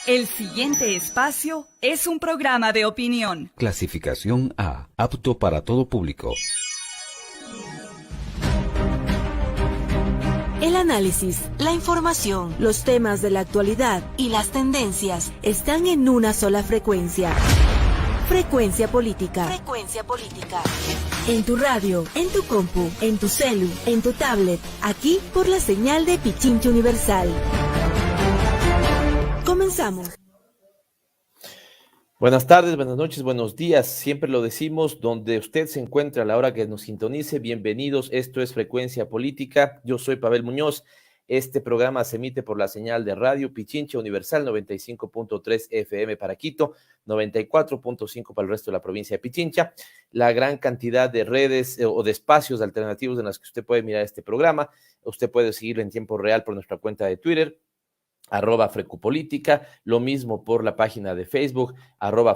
El siguiente espacio es un programa de opinión. Clasificación A, apto para todo público. El análisis, la información, los temas de la actualidad y las tendencias están en una sola frecuencia. Frecuencia Política. Frecuencia Política. En tu radio, en tu compu, en tu celu, en tu tablet, aquí por la señal de Pichincha Universal. Comenzamos. Buenas tardes, buenas noches, buenos días. Siempre lo decimos, donde usted se encuentre a la hora que nos sintonice. Bienvenidos, esto es Frecuencia Política. Yo soy Pavel Muñoz. Este programa se emite por la señal de radio Pichincha Universal 95.3 FM para Quito, 94.5 para el resto de la provincia de Pichincha. La gran cantidad de redes o de espacios alternativos en las que usted puede mirar este programa. Usted puede seguirlo en tiempo real por nuestra cuenta de Twitter, @Frecupolítica, lo mismo por la página de Facebook,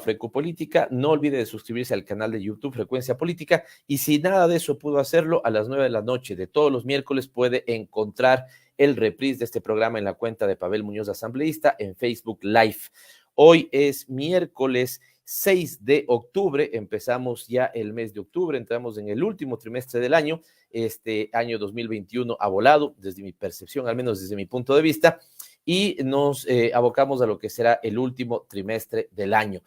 @Frecupolítica. No olvide de suscribirse al canal de YouTube Frecuencia Política, y si nada de eso pudo hacerlo, a las 9 de la noche de todos los miércoles puede encontrar el reprise de este programa en la cuenta de Pavel Muñoz Asambleísta en Facebook Live. Hoy es miércoles 6 de octubre, empezamos ya el mes de octubre, entramos en el último trimestre del año. Este año 2021 ha volado, desde mi percepción, al menos desde mi punto de vista, y nos abocamos a lo que será el último trimestre del año.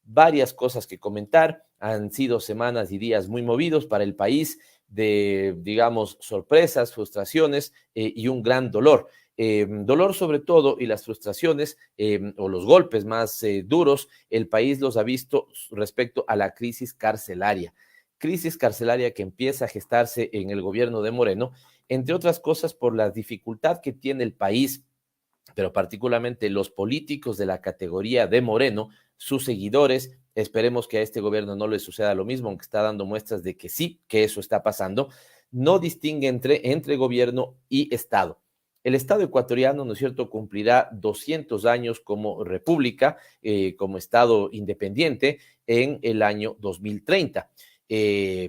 Varias cosas que comentar, han sido semanas y días muy movidos para el país, de, digamos, sorpresas, frustraciones y un gran dolor. Dolor sobre todo, y las frustraciones o los golpes más duros, el país los ha visto respecto a la crisis carcelaria que empieza a gestarse en el gobierno de Moreno, entre otras cosas por la dificultad que tiene el país, pero particularmente los políticos de la categoría de Moreno, sus seguidores. Esperemos que a este gobierno no le suceda lo mismo, aunque está dando muestras de que sí, que eso está pasando. No distingue entre gobierno y Estado. El Estado ecuatoriano, ¿no es cierto?, cumplirá 200 años como república, como Estado independiente en el año 2030.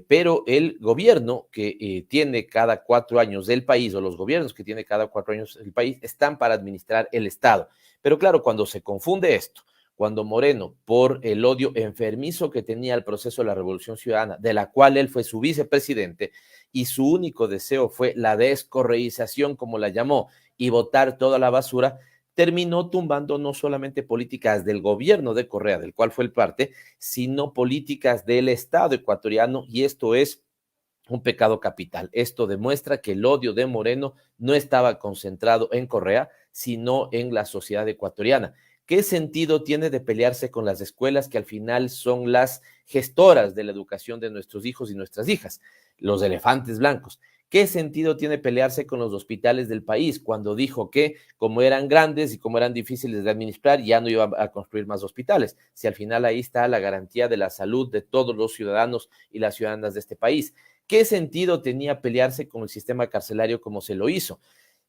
Pero el gobierno que tiene cada 4 años del país, o los gobiernos que tiene cada 4 años el país, están para administrar el Estado. Pero claro, cuando se confunde esto, cuando Moreno, por el odio enfermizo que tenía al proceso de la Revolución Ciudadana, de la cual él fue su vicepresidente, y su único deseo fue la descorreización, como la llamó, y botar toda la basura, terminó tumbando no solamente políticas del gobierno de Correa, del cual fue el parte, sino políticas del Estado ecuatoriano, y esto es un pecado capital. Esto demuestra que el odio de Moreno no estaba concentrado en Correa, sino en la sociedad ecuatoriana. ¿Qué sentido tiene de pelearse con las escuelas que al final son las gestoras de la educación de nuestros hijos y nuestras hijas, los elefantes blancos? ¿Qué sentido tiene pelearse con los hospitales del país cuando dijo que, como eran grandes y como eran difíciles de administrar, ya no iba a construir más hospitales? Si al final ahí está la garantía de la salud de todos los ciudadanos y las ciudadanas de este país. ¿Qué sentido tenía pelearse con el sistema carcelario como se lo hizo?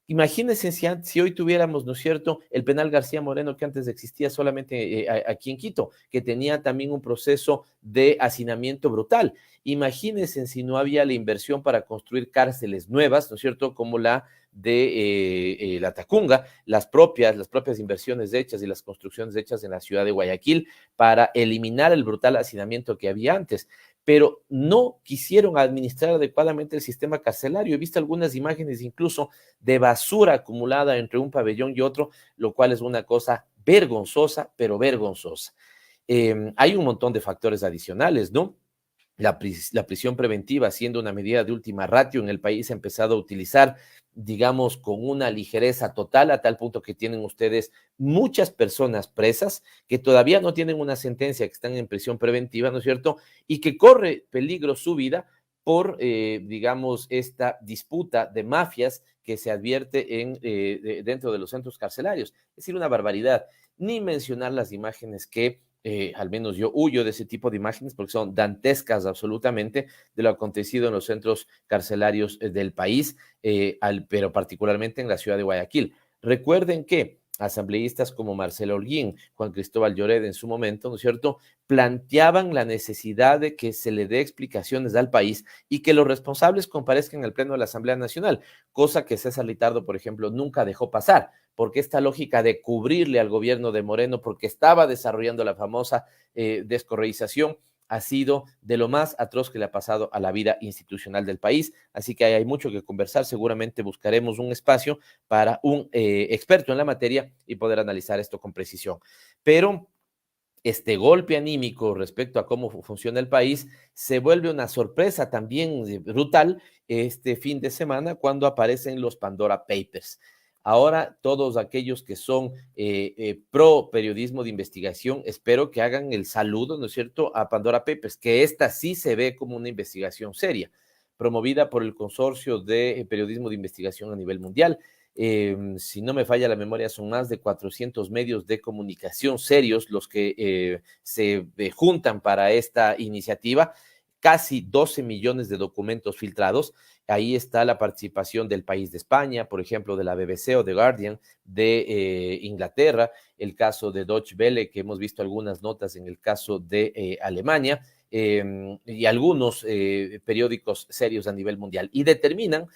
Imagínense si hoy tuviéramos, ¿no es cierto?, el penal García Moreno, que antes existía solamente aquí en Quito, que tenía también un proceso de hacinamiento brutal. Imagínense si no había la inversión para construir cárceles nuevas, ¿no es cierto?, como la de la Tacunga, las propias inversiones hechas y las construcciones hechas en la ciudad de Guayaquil para eliminar el brutal hacinamiento que había antes. Pero no quisieron administrar adecuadamente el sistema carcelario. He visto algunas imágenes incluso de basura acumulada entre un pabellón y otro, lo cual es una cosa vergonzosa, pero vergonzosa. Hay un montón de factores adicionales, ¿no? La prisión preventiva, siendo una medida de última ratio en el país, ha empezado a utilizar, digamos, con una ligereza total, a tal punto que tienen ustedes muchas personas presas que todavía no tienen una sentencia, que están en prisión preventiva, ¿no es cierto?, y que corre peligro su vida por, digamos, esta disputa de mafias que se advierte dentro de los centros carcelarios. Es decir, una barbaridad. Ni mencionar las imágenes que al menos yo huyo de ese tipo de imágenes porque son dantescas absolutamente de lo acontecido en los centros carcelarios del país, pero particularmente en la ciudad de Guayaquil. Recuerden que asambleístas como Marcelo Holguín, Juan Cristóbal Lloret en su momento, ¿no es cierto?, planteaban la necesidad de que se le dé explicaciones al país y que los responsables comparezcan al Pleno de la Asamblea Nacional, cosa que César Litardo, por ejemplo, nunca dejó pasar, porque esta lógica de cubrirle al gobierno de Moreno, porque estaba desarrollando la famosa descorreización, ha sido de lo más atroz que le ha pasado a la vida institucional del país. Así que hay mucho que conversar. Seguramente buscaremos un espacio para un experto en la materia y poder analizar esto con precisión. Pero este golpe anímico respecto a cómo funciona el país se vuelve una sorpresa también brutal este fin de semana cuando aparecen los Pandora Papers. Ahora, todos aquellos que son pro periodismo de investigación, espero que hagan el saludo, ¿no es cierto?, a Pandora Papers, que esta sí se ve como una investigación seria, promovida por el Consorcio de Periodismo de Investigación a nivel mundial. Si no me falla la memoria, son más de 400 medios de comunicación serios los que se juntan para esta iniciativa, casi 12 millones de documentos filtrados. Ahí está la participación del país de España, por ejemplo, de la BBC o The Guardian, de Inglaterra, el caso de Deutsche Welle, que hemos visto algunas notas en el caso de Alemania, y algunos periódicos serios a nivel mundial, y determinan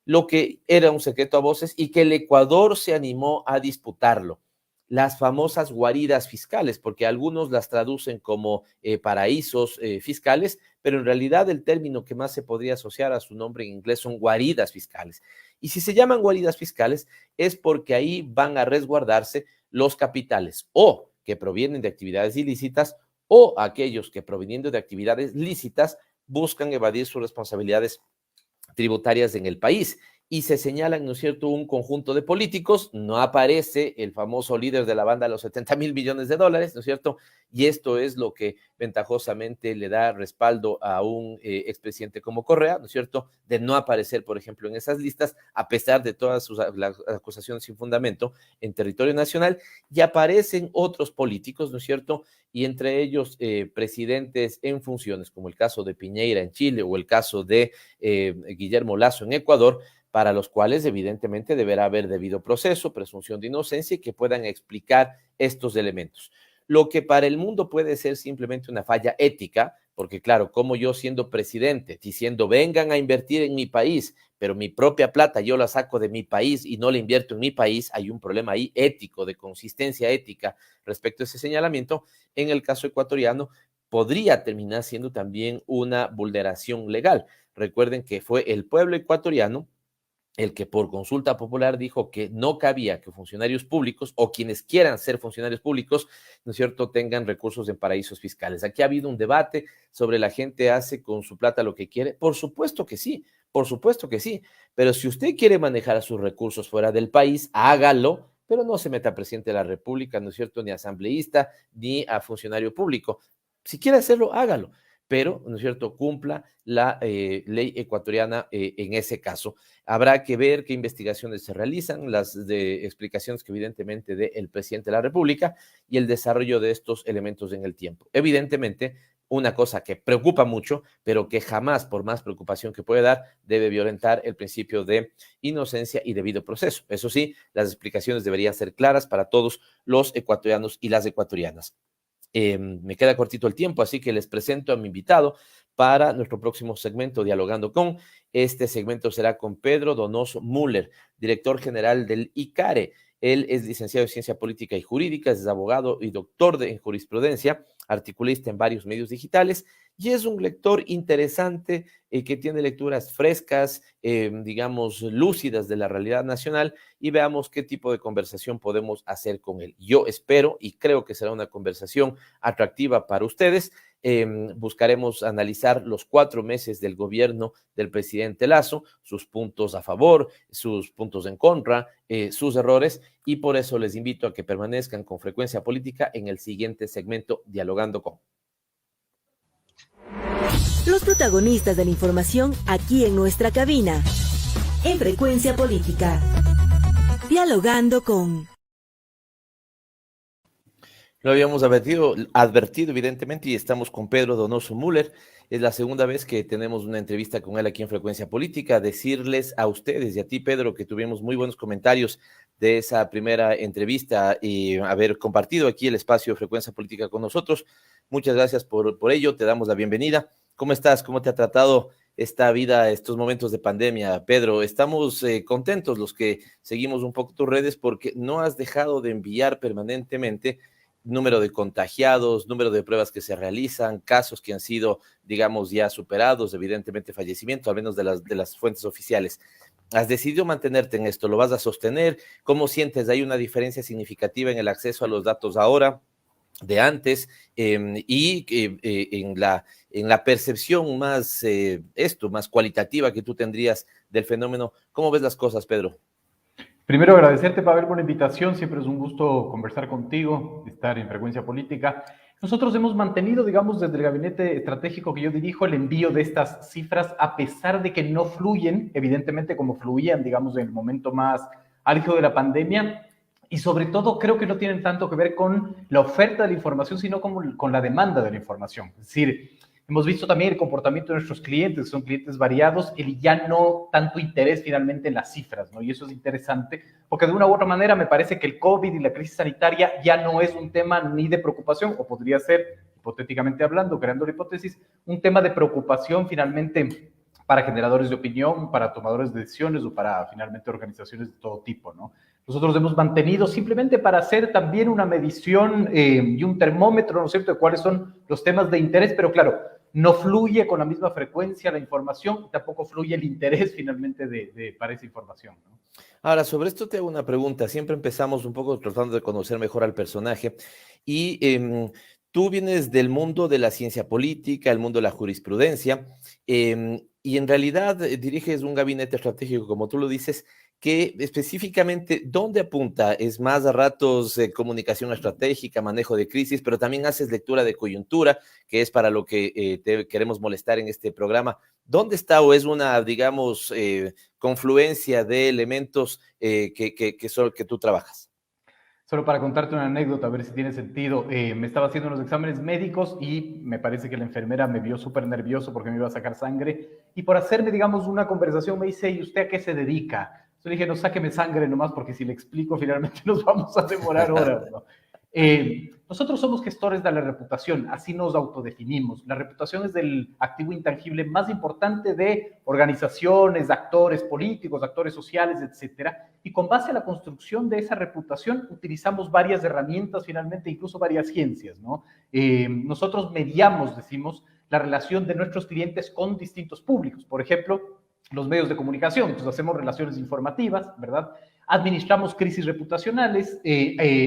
lo que era un secreto a voces y que el Ecuador se animó a disputarlo. Las famosas guaridas fiscales, porque algunos las traducen como paraísos fiscales, pero en realidad el término que más se podría asociar a su nombre en inglés son guaridas fiscales. Y si se llaman guaridas fiscales es porque ahí van a resguardarse los capitales o que provienen de actividades ilícitas o aquellos que proveniendo de actividades lícitas buscan evadir sus responsabilidades tributarias en el país. Y se señalan, ¿no es cierto?, un conjunto de políticos, no aparece el famoso líder de la banda de los 70,000 millones de dólares, ¿no es cierto? Y esto es lo que ventajosamente le da respaldo a un expresidente como Correa, ¿no es cierto?, de no aparecer, por ejemplo, en esas listas, a pesar de todas sus las acusaciones sin fundamento en territorio nacional, y aparecen otros políticos, ¿no es cierto?, y entre ellos presidentes en funciones, como el caso de Piñera en Chile o el caso de Guillermo Lasso en Ecuador, para los cuales evidentemente deberá haber debido proceso, presunción de inocencia y que puedan explicar estos elementos. Lo que para el mundo puede ser simplemente una falla ética, porque claro, como yo siendo presidente, diciendo vengan a invertir en mi país, pero mi propia plata yo la saco de mi país y no la invierto en mi país, hay un problema ahí ético, de consistencia ética respecto a ese señalamiento. En el caso ecuatoriano podría terminar siendo también una vulneración legal. Recuerden que fue el pueblo ecuatoriano el que por consulta popular dijo que no cabía que funcionarios públicos o quienes quieran ser funcionarios públicos, ¿no es cierto?, tengan recursos en paraísos fiscales. Aquí ha habido un debate sobre la gente hace con su plata lo que quiere. Por supuesto que sí, pero si usted quiere manejar sus recursos fuera del país, hágalo, pero no se meta a presidente de la República, ¿no es cierto?, ni asambleísta, ni a funcionario público. Si quiere hacerlo, hágalo, pero, ¿no es cierto?, cumpla la ley ecuatoriana en ese caso. Habrá que ver qué investigaciones se realizan, las de explicaciones que evidentemente dé el presidente de la República y el desarrollo de estos elementos en el tiempo. Evidentemente, una cosa que preocupa mucho, pero que jamás, por más preocupación que pueda dar, debe violentar el principio de inocencia y debido proceso. Eso sí, las explicaciones deberían ser claras para todos los ecuatorianos y las ecuatorianas. Me queda cortito el tiempo, así que les presento a mi invitado para nuestro próximo segmento, Dialogando con. Este segmento será con Pedro Donoso Müller, director general del ICARE. Él es licenciado en Ciencia Política y Jurídica, es abogado y doctor en jurisprudencia, articulista en varios medios digitales y es un lector interesante que tiene lecturas frescas, digamos, lúcidas de la realidad nacional, y veamos qué tipo de conversación podemos hacer con él. Yo espero y creo que será una conversación atractiva para ustedes. Buscaremos analizar los 4 meses del gobierno del presidente Lasso, sus puntos a favor, sus puntos en contra, sus errores, y por eso les invito a que permanezcan con Frecuencia Política en el siguiente segmento, Dialogando con. Los protagonistas de la información aquí en nuestra cabina, en Frecuencia Política. Dialogando con. Lo habíamos advertido evidentemente, y estamos con Pedro Donoso Müller. Es la segunda vez que tenemos una entrevista con él aquí en Frecuencia Política. Decirles a ustedes y a ti, Pedro, que tuvimos muy buenos comentarios de esa primera entrevista y haber compartido aquí el espacio de Frecuencia Política con nosotros. Muchas gracias por ello, te damos la bienvenida. ¿Cómo estás? ¿Cómo te ha tratado esta vida, estos momentos de pandemia, Pedro. Estamos contentos los que seguimos un poco tus redes porque no has dejado de enviar permanentemente número de contagiados, número de pruebas que se realizan, casos que han sido, digamos, ya superados, evidentemente fallecimientos, al menos de las fuentes oficiales. ¿Has decidido mantenerte en esto? ¿Lo vas a sostener? ¿Cómo sientes? ¿Hay una diferencia significativa en el acceso a los datos ahora, de antes, en la percepción más, más cualitativa que tú tendrías del fenómeno? ¿Cómo ves las cosas, Pedro? Primero, agradecerte, Pavel, por la invitación. Siempre es un gusto conversar contigo, estar en Frecuencia Política. Nosotros hemos mantenido, digamos, desde el gabinete estratégico que yo dirijo, el envío de estas cifras, a pesar de que no fluyen, evidentemente, como fluían, digamos, en el momento más álgido de la pandemia. Y sobre todo, creo que no tienen tanto que ver con la oferta de la información, sino con la demanda de la información. Es decir, hemos visto también el comportamiento de nuestros clientes, que son clientes variados, el ya no tanto interés finalmente en las cifras, ¿no? Y eso es interesante, porque de una u otra manera me parece que el COVID y la crisis sanitaria ya no es un tema ni de preocupación, o podría ser, hipotéticamente hablando, creando la hipótesis, un tema de preocupación finalmente para generadores de opinión, para tomadores de decisiones o para finalmente organizaciones de todo tipo, ¿no? Nosotros hemos mantenido simplemente para hacer también una medición y un termómetro, ¿no es cierto?, de cuáles son los temas de interés, pero claro, no fluye con la misma frecuencia la información y tampoco fluye el interés finalmente para esa información, ¿no? Ahora, sobre esto te hago una pregunta. Siempre empezamos un poco tratando de conocer mejor al personaje y tú vienes del mundo de la ciencia política, el mundo de la jurisprudencia, y en realidad diriges un gabinete estratégico, como tú lo dices, que específicamente, ¿dónde apunta? Es más a ratos comunicación estratégica, manejo de crisis, pero también haces lectura de coyuntura, que es para lo que te queremos molestar en este programa. ¿Dónde está o es una, digamos, confluencia de elementos que tú trabajas? Solo para contarte una anécdota, a ver si tiene sentido. Me estaba haciendo unos exámenes médicos y me parece que la enfermera me vio súper nervioso porque me iba a sacar sangre. Y por hacerme, digamos, una conversación me dice, ¿y usted a qué se dedica? Yo le dije, no, sáqueme sangre nomás porque si le explico finalmente nos vamos a demorar horas, ¿no? Nosotros somos gestores de la reputación, así nos autodefinimos. La reputación es el activo intangible más importante de organizaciones, actores políticos, actores sociales, etcétera. Y con base a la construcción de esa reputación utilizamos varias herramientas, finalmente incluso varias ciencias, ¿no? Nosotros mediamos, decimos, la relación de nuestros clientes con distintos públicos. Por ejemplo, los medios de comunicación. Entonces hacemos relaciones informativas, ¿verdad? Administramos crisis reputacionales,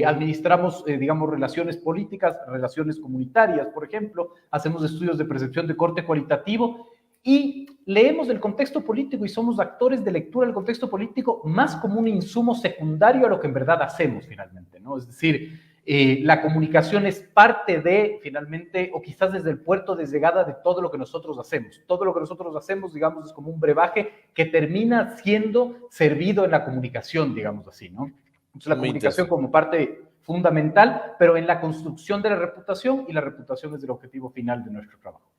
administramos, digamos, relaciones políticas, relaciones comunitarias, por ejemplo, hacemos estudios de percepción de corte cualitativo y leemos el contexto político y somos actores de lectura del contexto político más como un insumo secundario a lo que en verdad hacemos finalmente, ¿no? Es decir, la comunicación es parte de, finalmente, o quizás desde el puerto de llegada de todo lo que nosotros hacemos. Todo lo que nosotros hacemos, digamos, es como un brebaje que termina siendo servido en la comunicación, digamos así, ¿no? Entonces, la comunicación como parte fundamental, pero en la construcción de la reputación, y la reputación es el objetivo final de nuestro trabajo.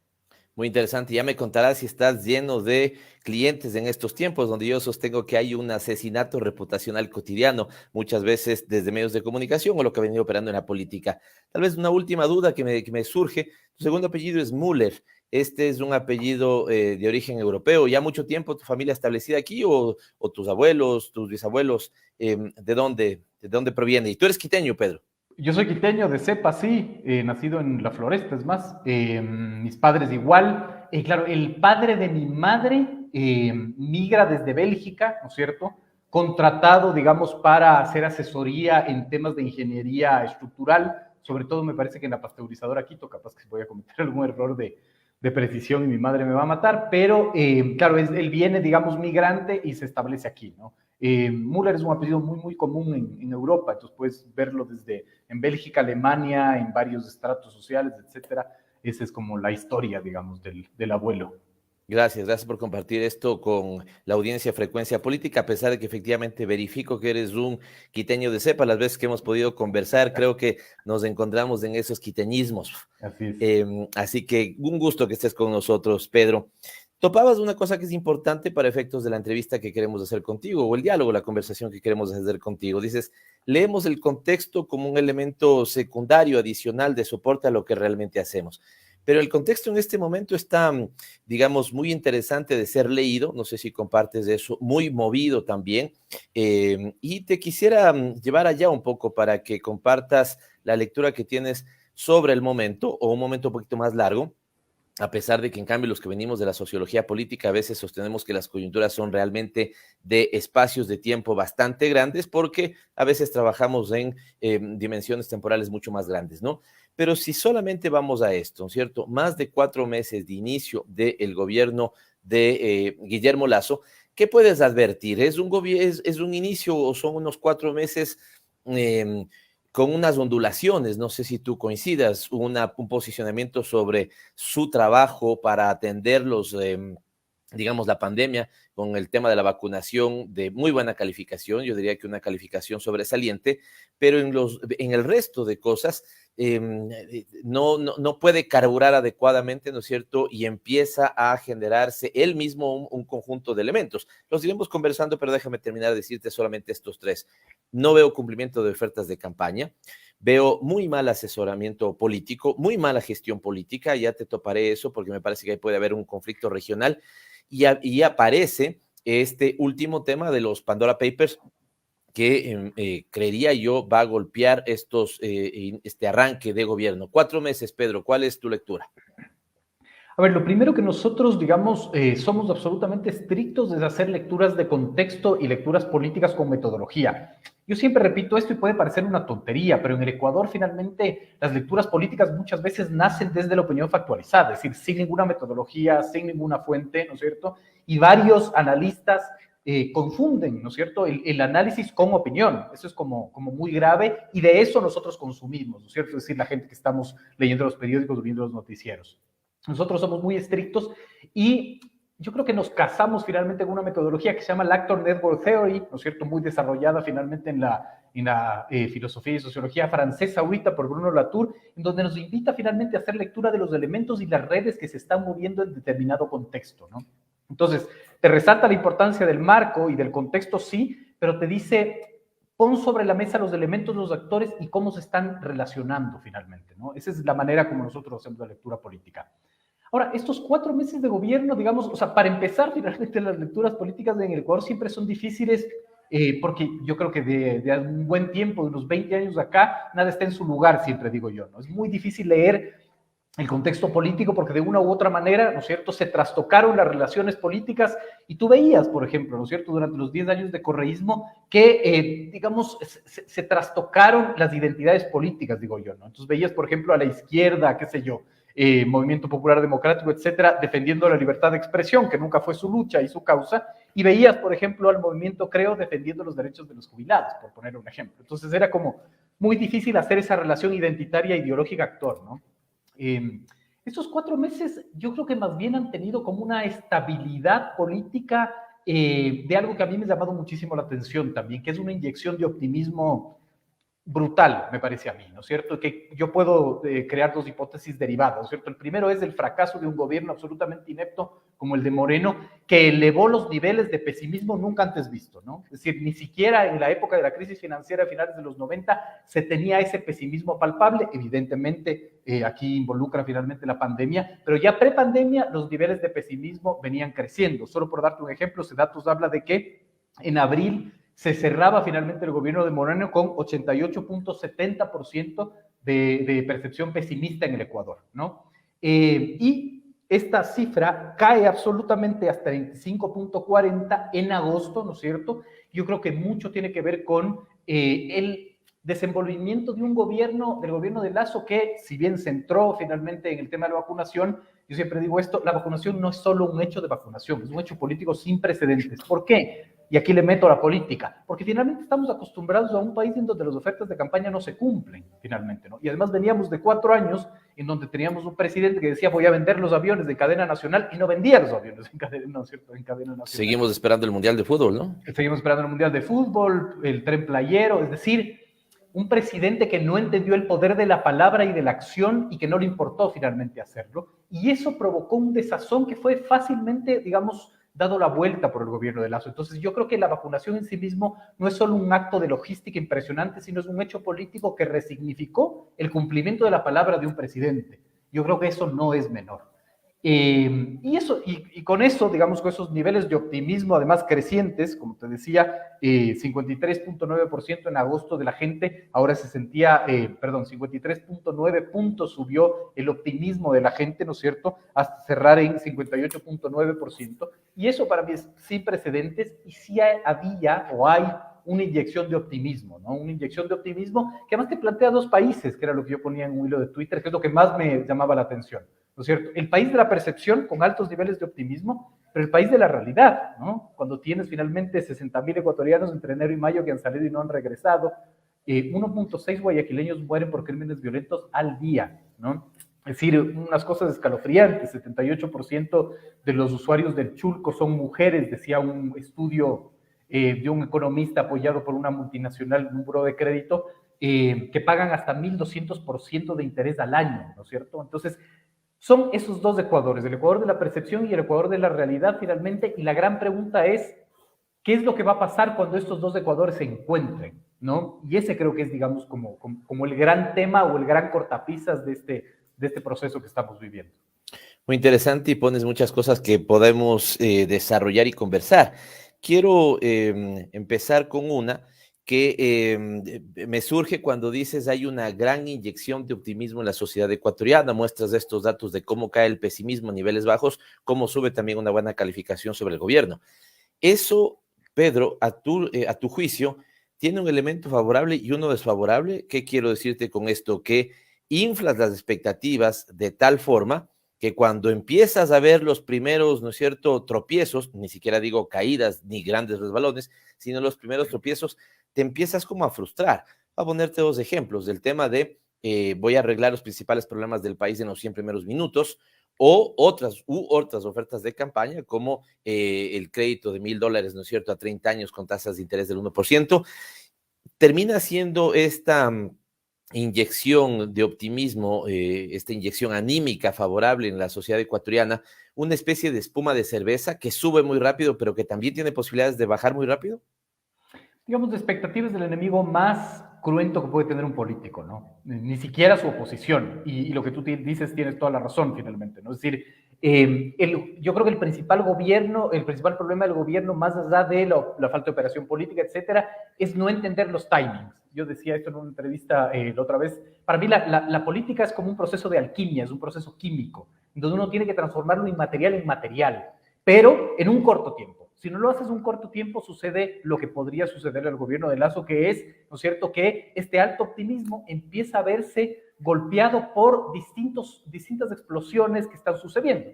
Muy interesante. Ya me contarás si estás lleno de clientes en estos tiempos, donde yo sostengo que hay un asesinato reputacional cotidiano, muchas veces desde medios de comunicación o lo que ha venido operando en la política. Tal vez una última duda que me surge. Tu segundo apellido es Müller. Este es un apellido de origen europeo. ¿Ya mucho tiempo tu familia establecida aquí o tus abuelos, tus bisabuelos? ¿De dónde proviene? Y tú eres quiteño, Pedro. Yo soy quiteño de cepa, sí, nacido en La Floresta, es más. Mis padres igual. Claro, el padre de mi madre migra desde Bélgica, ¿no es cierto? Contratado, digamos, para hacer asesoría en temas de ingeniería estructural, sobre todo me parece que en la pasteurizadora Quito, capaz que voy a cometer algún error de precisión y mi madre me va a matar, pero claro, él viene, digamos, migrante y se establece aquí, ¿no? Müller es un apellido muy, muy común en Europa, entonces puedes verlo desde en Bélgica, Alemania, en varios estratos sociales, etcétera. Esa es como la historia, digamos, del abuelo. Gracias por compartir esto con la audiencia Frecuencia Política, a pesar de que efectivamente verifico que eres un quiteño de cepa. Las veces que hemos podido conversar, creo que nos encontramos en esos quiteñismos. Así es. Así que un gusto que estés con nosotros, Pedro. Topabas una cosa que es importante para efectos de la entrevista que queremos hacer contigo, o el diálogo, la conversación que queremos hacer contigo. Dices, leemos el contexto como un elemento secundario, adicional, de soporte a lo que realmente hacemos. Pero el contexto en este momento está, digamos, muy interesante de ser leído, no sé si compartes eso, muy movido también, y te quisiera llevar allá un poco para que compartas la lectura que tienes sobre el momento, o un momento un poquito más largo, a pesar de que en cambio los que venimos de la sociología política a veces sostenemos que las coyunturas son realmente de espacios de tiempo bastante grandes, porque a veces trabajamos en dimensiones temporales mucho más grandes, ¿no? Pero si solamente vamos a esto, ¿cierto? Más de 4 meses de inicio del gobierno de Guillermo Lasso, ¿qué puedes advertir? ¿Es un inicio o son unos 4 meses con unas ondulaciones? No sé si tú coincidas, un posicionamiento sobre su trabajo para atender digamos, la pandemia con el tema de la vacunación de muy buena calificación, yo diría que una calificación sobresaliente, pero en el resto de cosas no puede carburar adecuadamente, ¿no es cierto? Y empieza a generarse él mismo un conjunto de elementos. Los iremos conversando, pero déjame terminar de decirte solamente estos 3. No veo cumplimiento de ofertas de campaña. Veo muy mal asesoramiento político, muy mala gestión política. Ya te toparé eso porque me parece que ahí puede haber un conflicto regional. Y aparece este último tema de los Pandora Papers, que creería yo va a golpear este arranque de gobierno. 4 meses, Pedro, ¿cuál es tu lectura? A ver, lo primero que nosotros, digamos, somos absolutamente estrictos es hacer lecturas de contexto y lecturas políticas con metodología. Yo siempre repito esto y puede parecer una tontería, pero en el Ecuador finalmente las lecturas políticas muchas veces nacen desde la opinión factualizada, es decir, sin ninguna metodología, sin ninguna fuente, ¿no es cierto? Y varios analistas confunden, ¿no es cierto?, el análisis con opinión. Eso es como muy grave y de eso nosotros consumimos, ¿no es cierto? Es decir, la gente que estamos leyendo los periódicos o viendo los noticieros. Nosotros somos muy estrictos y yo creo que nos casamos finalmente con una metodología que se llama la Actor Network Theory, ¿no es cierto?, muy desarrollada finalmente en la filosofía y sociología francesa ahorita por Bruno Latour, en donde nos invita finalmente a hacer lectura de los elementos y las redes que se están moviendo en determinado contexto, ¿no? Entonces, te resalta la importancia del marco y del contexto, sí, pero te dice, pon sobre la mesa los elementos, los actores y cómo se están relacionando finalmente, ¿no? Esa es la manera como nosotros hacemos la lectura política. Ahora, estos 4 meses de gobierno, digamos, o sea, para empezar, finalmente las lecturas políticas en el Ecuador siempre son difíciles porque yo creo que de un buen tiempo, de unos 20 años de acá, nada está en su lugar, siempre digo yo, ¿no? Es muy difícil leer el contexto político porque de una u otra manera, ¿no es cierto?, se trastocaron las relaciones políticas y tú veías, por ejemplo, ¿no es cierto?, durante los 10 años de correísmo que, digamos, se trastocaron las identidades políticas, digo yo, ¿no? Entonces veías, por ejemplo, a la izquierda, qué sé yo, Movimiento Popular Democrático, etcétera, defendiendo la libertad de expresión, que nunca fue su lucha y su causa, y veías, por ejemplo, al movimiento Creo defendiendo los derechos de los jubilados, por poner un ejemplo. Entonces era como muy difícil hacer esa relación identitaria, ideológica, actor, ¿no? Estos 4 meses yo creo que más bien han tenido como una estabilidad política de algo que a mí me ha llamado muchísimo la atención también, que es una inyección de optimismo brutal, me parece a mí, ¿no es cierto? Que yo puedo crear 2 hipótesis derivadas, ¿no es cierto? El primero es el fracaso de un gobierno absolutamente inepto como el de Moreno, que elevó los niveles de pesimismo nunca antes visto, ¿no? Es decir, ni siquiera en la época de la crisis financiera a finales de los 90 se tenía ese pesimismo palpable. Evidentemente, aquí involucra finalmente la pandemia, pero ya pre-pandemia los niveles de pesimismo venían creciendo. Solo por darte un ejemplo, Cedatos habla de que en abril se cerraba finalmente el gobierno de Moreno con 88.70% de percepción pesimista en el Ecuador, ¿no? Y esta cifra cae absolutamente hasta 25.40 en agosto, ¿no es cierto? Yo creo que mucho tiene que ver con el desenvolvimiento de un gobierno, del gobierno de Lasso, que si bien se entró finalmente en el tema de la vacunación, yo siempre digo esto, la vacunación no es solo un hecho de vacunación, es un hecho político sin precedentes. ¿Por qué? Y aquí le meto la política, porque finalmente estamos acostumbrados a un país en donde las ofertas de campaña no se cumplen, finalmente, ¿no? Y además veníamos de 4 años en donde teníamos un presidente que decía voy a vender los aviones de cadena nacional y no vendía los aviones en cadena, ¿no es cierto?, en cadena nacional. Seguimos esperando el Mundial de Fútbol, ¿no? Seguimos esperando el Mundial de Fútbol, el Tren Playero, es decir, un presidente que no entendió el poder de la palabra y de la acción y que no le importó finalmente hacerlo. Y eso provocó un desazón que fue fácilmente, digamos, dado la vuelta por el gobierno de Lasso. Entonces yo creo que la vacunación en sí mismo no es solo un acto de logística impresionante, sino es un hecho político que resignificó el cumplimiento de la palabra de un presidente. Yo creo que eso no es menor. Y con eso, digamos, con esos niveles de optimismo, además crecientes, como te decía, 53.9% en agosto de la gente, ahora se sentía, 53.9 puntos subió el optimismo de la gente, ¿no es cierto?, hasta cerrar en 58.9%, y eso para mí es sin precedentes, y sí había o hay una inyección de optimismo, ¿no? Una inyección de optimismo que además te plantea dos países, que era lo que yo ponía en un hilo de Twitter, que es lo que más me llamaba la atención, ¿no es cierto? El país de la percepción con altos niveles de optimismo, pero el país de la realidad, ¿no? Cuando tienes finalmente 60.000 ecuatorianos entre enero y mayo que han salido y no han regresado, 1.6 guayaquileños mueren por crímenes violentos al día, ¿no? Es decir, unas cosas escalofriantes, 78% de los usuarios del Chulco son mujeres, decía un estudio de un economista apoyado por una multinacional, un buró de crédito, que pagan hasta 1.200% de interés al año, ¿no es cierto? Entonces, son esos dos Ecuadores, el Ecuador de la percepción y el Ecuador de la realidad finalmente, y la gran pregunta es, ¿qué es lo que va a pasar cuando estos dos Ecuadores se encuentren? ¿No? Y ese creo que es, digamos, como el gran tema o el gran cortapisas de este proceso que estamos viviendo. Muy interesante y pones muchas cosas que podemos desarrollar y conversar. Quiero empezar con una que me surge cuando dices hay una gran inyección de optimismo en la sociedad ecuatoriana, muestras estos datos de cómo cae el pesimismo a niveles bajos, cómo sube también una buena calificación sobre el gobierno. Eso, Pedro, a tu juicio, tiene un elemento favorable y uno desfavorable. ¿Qué quiero decirte con esto? Que inflas las expectativas de tal forma que cuando empiezas a ver los primeros, ¿no es cierto?, tropiezos, ni siquiera digo caídas ni grandes resbalones, sino los primeros tropiezos, te empiezas como a frustrar. Voy a ponerte dos ejemplos del tema de voy a arreglar los principales problemas del país en los 100 primeros minutos, o otras ofertas de campaña, como el crédito de $1,000, ¿no es cierto?, a 30 años con tasas de interés del 1%. Termina siendo esta inyección de optimismo, esta inyección anímica favorable en la sociedad ecuatoriana, una especie de espuma de cerveza que sube muy rápido, pero que también tiene posibilidades de bajar muy rápido. Digamos, de expectativas del enemigo más cruento que puede tener un político, ¿no? Ni siquiera su oposición. Y lo que tú dices tienes toda la razón, finalmente, ¿no? Es decir, yo creo que el principal problema del gobierno, más allá de la falta de operación política, etcétera, es no entender los timings. Yo decía esto en una entrevista la otra vez. Para mí la política es como un proceso de alquimia, es un proceso químico, donde uno tiene que transformar lo inmaterial en material, pero en un corto tiempo. Si no lo haces un corto tiempo, sucede lo que podría suceder al gobierno de Lazo, que es, ¿no es cierto?, que este alto optimismo empieza a verse golpeado por distintas explosiones que están sucediendo.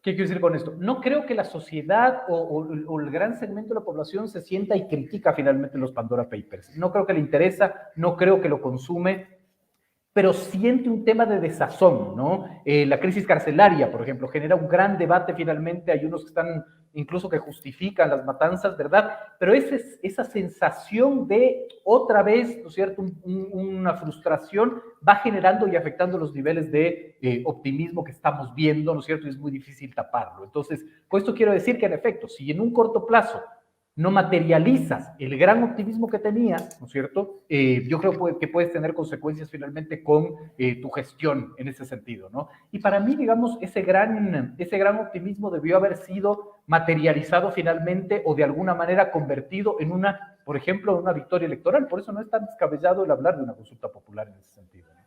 ¿Qué quiero decir con esto? No creo que la sociedad o el gran segmento de la población se sienta y critica finalmente los Pandora Papers. No creo que le interesa, no creo que lo consume, pero siente un tema de desazón, ¿no? La crisis carcelaria, por ejemplo, genera un gran debate finalmente. Hay unos que están incluso que justifican las matanzas, ¿verdad? Pero esa sensación de otra vez, ¿no es cierto?, una frustración va generando y afectando los niveles de optimismo que estamos viendo, ¿no es cierto? Y es muy difícil taparlo. Entonces, con esto quiero decir que, en efecto, si en un corto plazo no materializas el gran optimismo que tenías, ¿no es cierto?, yo creo que puedes tener consecuencias finalmente con tu gestión en ese sentido, ¿no? Y para mí, digamos, ese gran optimismo debió haber sido materializado finalmente o de alguna manera convertido en por ejemplo, una victoria electoral. Por eso no es tan descabellado el hablar de una consulta popular en ese sentido, ¿no?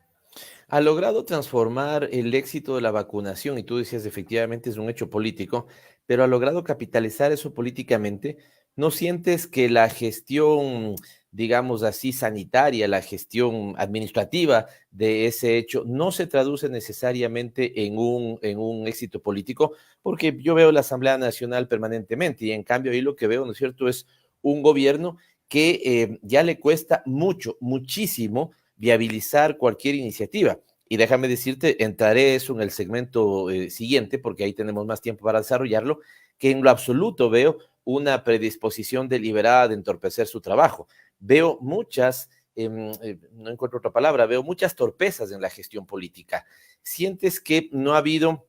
Ha logrado transformar el éxito de la vacunación, y tú decías, efectivamente es un hecho político, pero ha logrado capitalizar eso políticamente. ¿No sientes que la gestión, digamos así, sanitaria, la gestión administrativa de ese hecho no se traduce necesariamente en un éxito político? Porque yo veo la Asamblea Nacional permanentemente y en cambio ahí lo que veo, ¿no es cierto?, es un gobierno que ya le cuesta muchísimo viabilizar cualquier iniciativa. Y déjame decirte, entraré eso en el segmento siguiente, porque ahí tenemos más tiempo para desarrollarlo, que en lo absoluto veo una predisposición deliberada de entorpecer su trabajo. Veo muchas, no encuentro otra palabra, veo muchas torpezas en la gestión política. ¿Sientes que no ha habido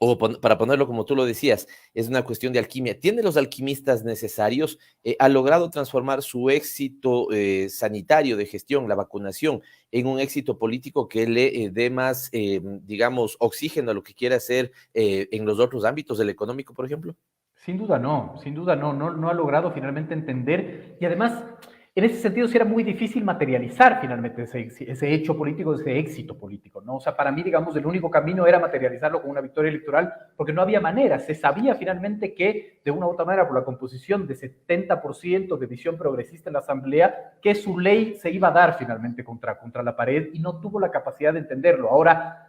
o para ponerlo como tú lo decías, es una cuestión de alquimia. ¿Tiene los alquimistas necesarios? ¿Ha logrado transformar su éxito sanitario de gestión, la vacunación, en un éxito político que le dé más, digamos, oxígeno a lo que quiera hacer en los otros ámbitos, del económico, por ejemplo? Sin duda no, no ha logrado finalmente entender, y además, en ese sentido sí era muy difícil materializar finalmente ese hecho político, ese éxito político, ¿no? O sea, para mí, digamos, el único camino era materializarlo con una victoria electoral, porque no había manera. Se sabía finalmente que, de una u otra manera, por la composición de 70% de visión progresista en la Asamblea, que su ley se iba a dar finalmente contra la pared, y no tuvo la capacidad de entenderlo. Ahora,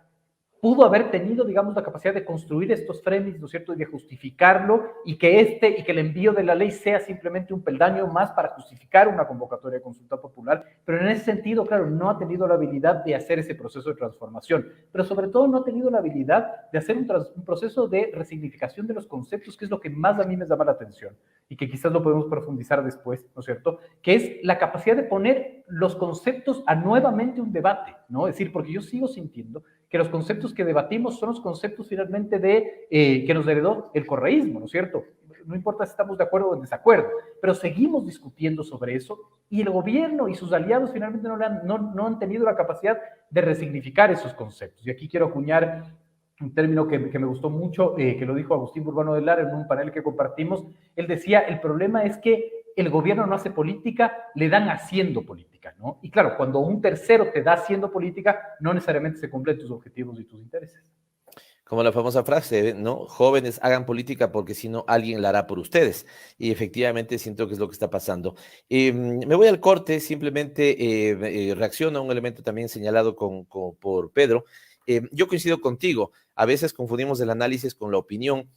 pudo haber tenido, digamos, la capacidad de construir estos framings, ¿no es cierto?, y de justificarlo, y que el envío de la ley sea simplemente un peldaño más para justificar una convocatoria de consulta popular, pero en ese sentido, claro, no ha tenido la habilidad de hacer ese proceso de transformación, pero sobre todo no ha tenido la habilidad de hacer un proceso de resignificación de los conceptos, que es lo que más a mí me llama la atención, y que quizás lo podemos profundizar después, ¿no es cierto?, que es la capacidad de poner los conceptos a nuevamente un debate, ¿no? Es decir, porque yo sigo sintiendo que los conceptos que debatimos son los conceptos finalmente que nos heredó el correísmo, ¿no es cierto? No importa si estamos de acuerdo o en desacuerdo, pero seguimos discutiendo sobre eso, y el gobierno y sus aliados finalmente no han tenido la capacidad de resignificar esos conceptos. Y aquí quiero acuñar un término que me gustó mucho, que lo dijo Agustín Burbano de Lara en un panel que compartimos. Él decía, el problema es que el gobierno no hace política, le dan haciendo política, ¿no? Y claro, cuando un tercero te da haciendo política, no necesariamente se cumplen tus objetivos y tus intereses. Como la famosa frase, ¿no? Jóvenes, hagan política porque si no, alguien la hará por ustedes. Y efectivamente siento que es lo que está pasando. Me voy al corte, simplemente reacciono a un elemento también señalado por Pedro. Yo coincido contigo, a veces confundimos el análisis con la opinión.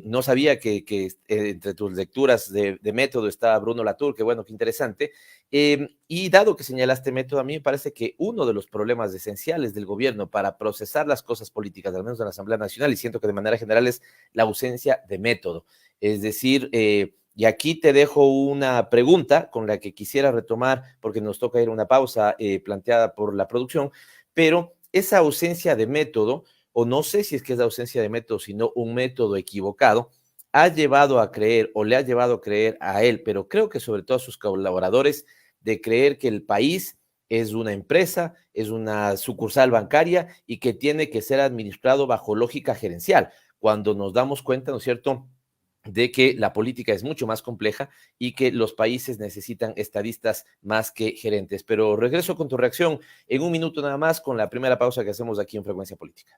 No sabía que entre tus lecturas de método está Bruno Latour, que bueno, qué interesante. Y dado que señalaste método, a mí me parece que uno de los problemas esenciales del gobierno para procesar las cosas políticas, al menos en la Asamblea Nacional, y siento que de manera general es la ausencia de método. Es decir, y aquí te dejo una pregunta con la que quisiera retomar, porque nos toca ir a una pausa planteada por la producción, pero esa ausencia de método, o no sé si es que es la ausencia de método, sino un método equivocado, ha llevado a creer, o le ha llevado a creer a él, pero creo que sobre todo a sus colaboradores, de creer que el país es una empresa, es una sucursal bancaria y que tiene que ser administrado bajo lógica gerencial, cuando nos damos cuenta, ¿no es cierto?, de que la política es mucho más compleja y que los países necesitan estadistas más que gerentes. Pero regreso con tu reacción en un minuto nada más, con la primera pausa que hacemos aquí en Frecuencia Política.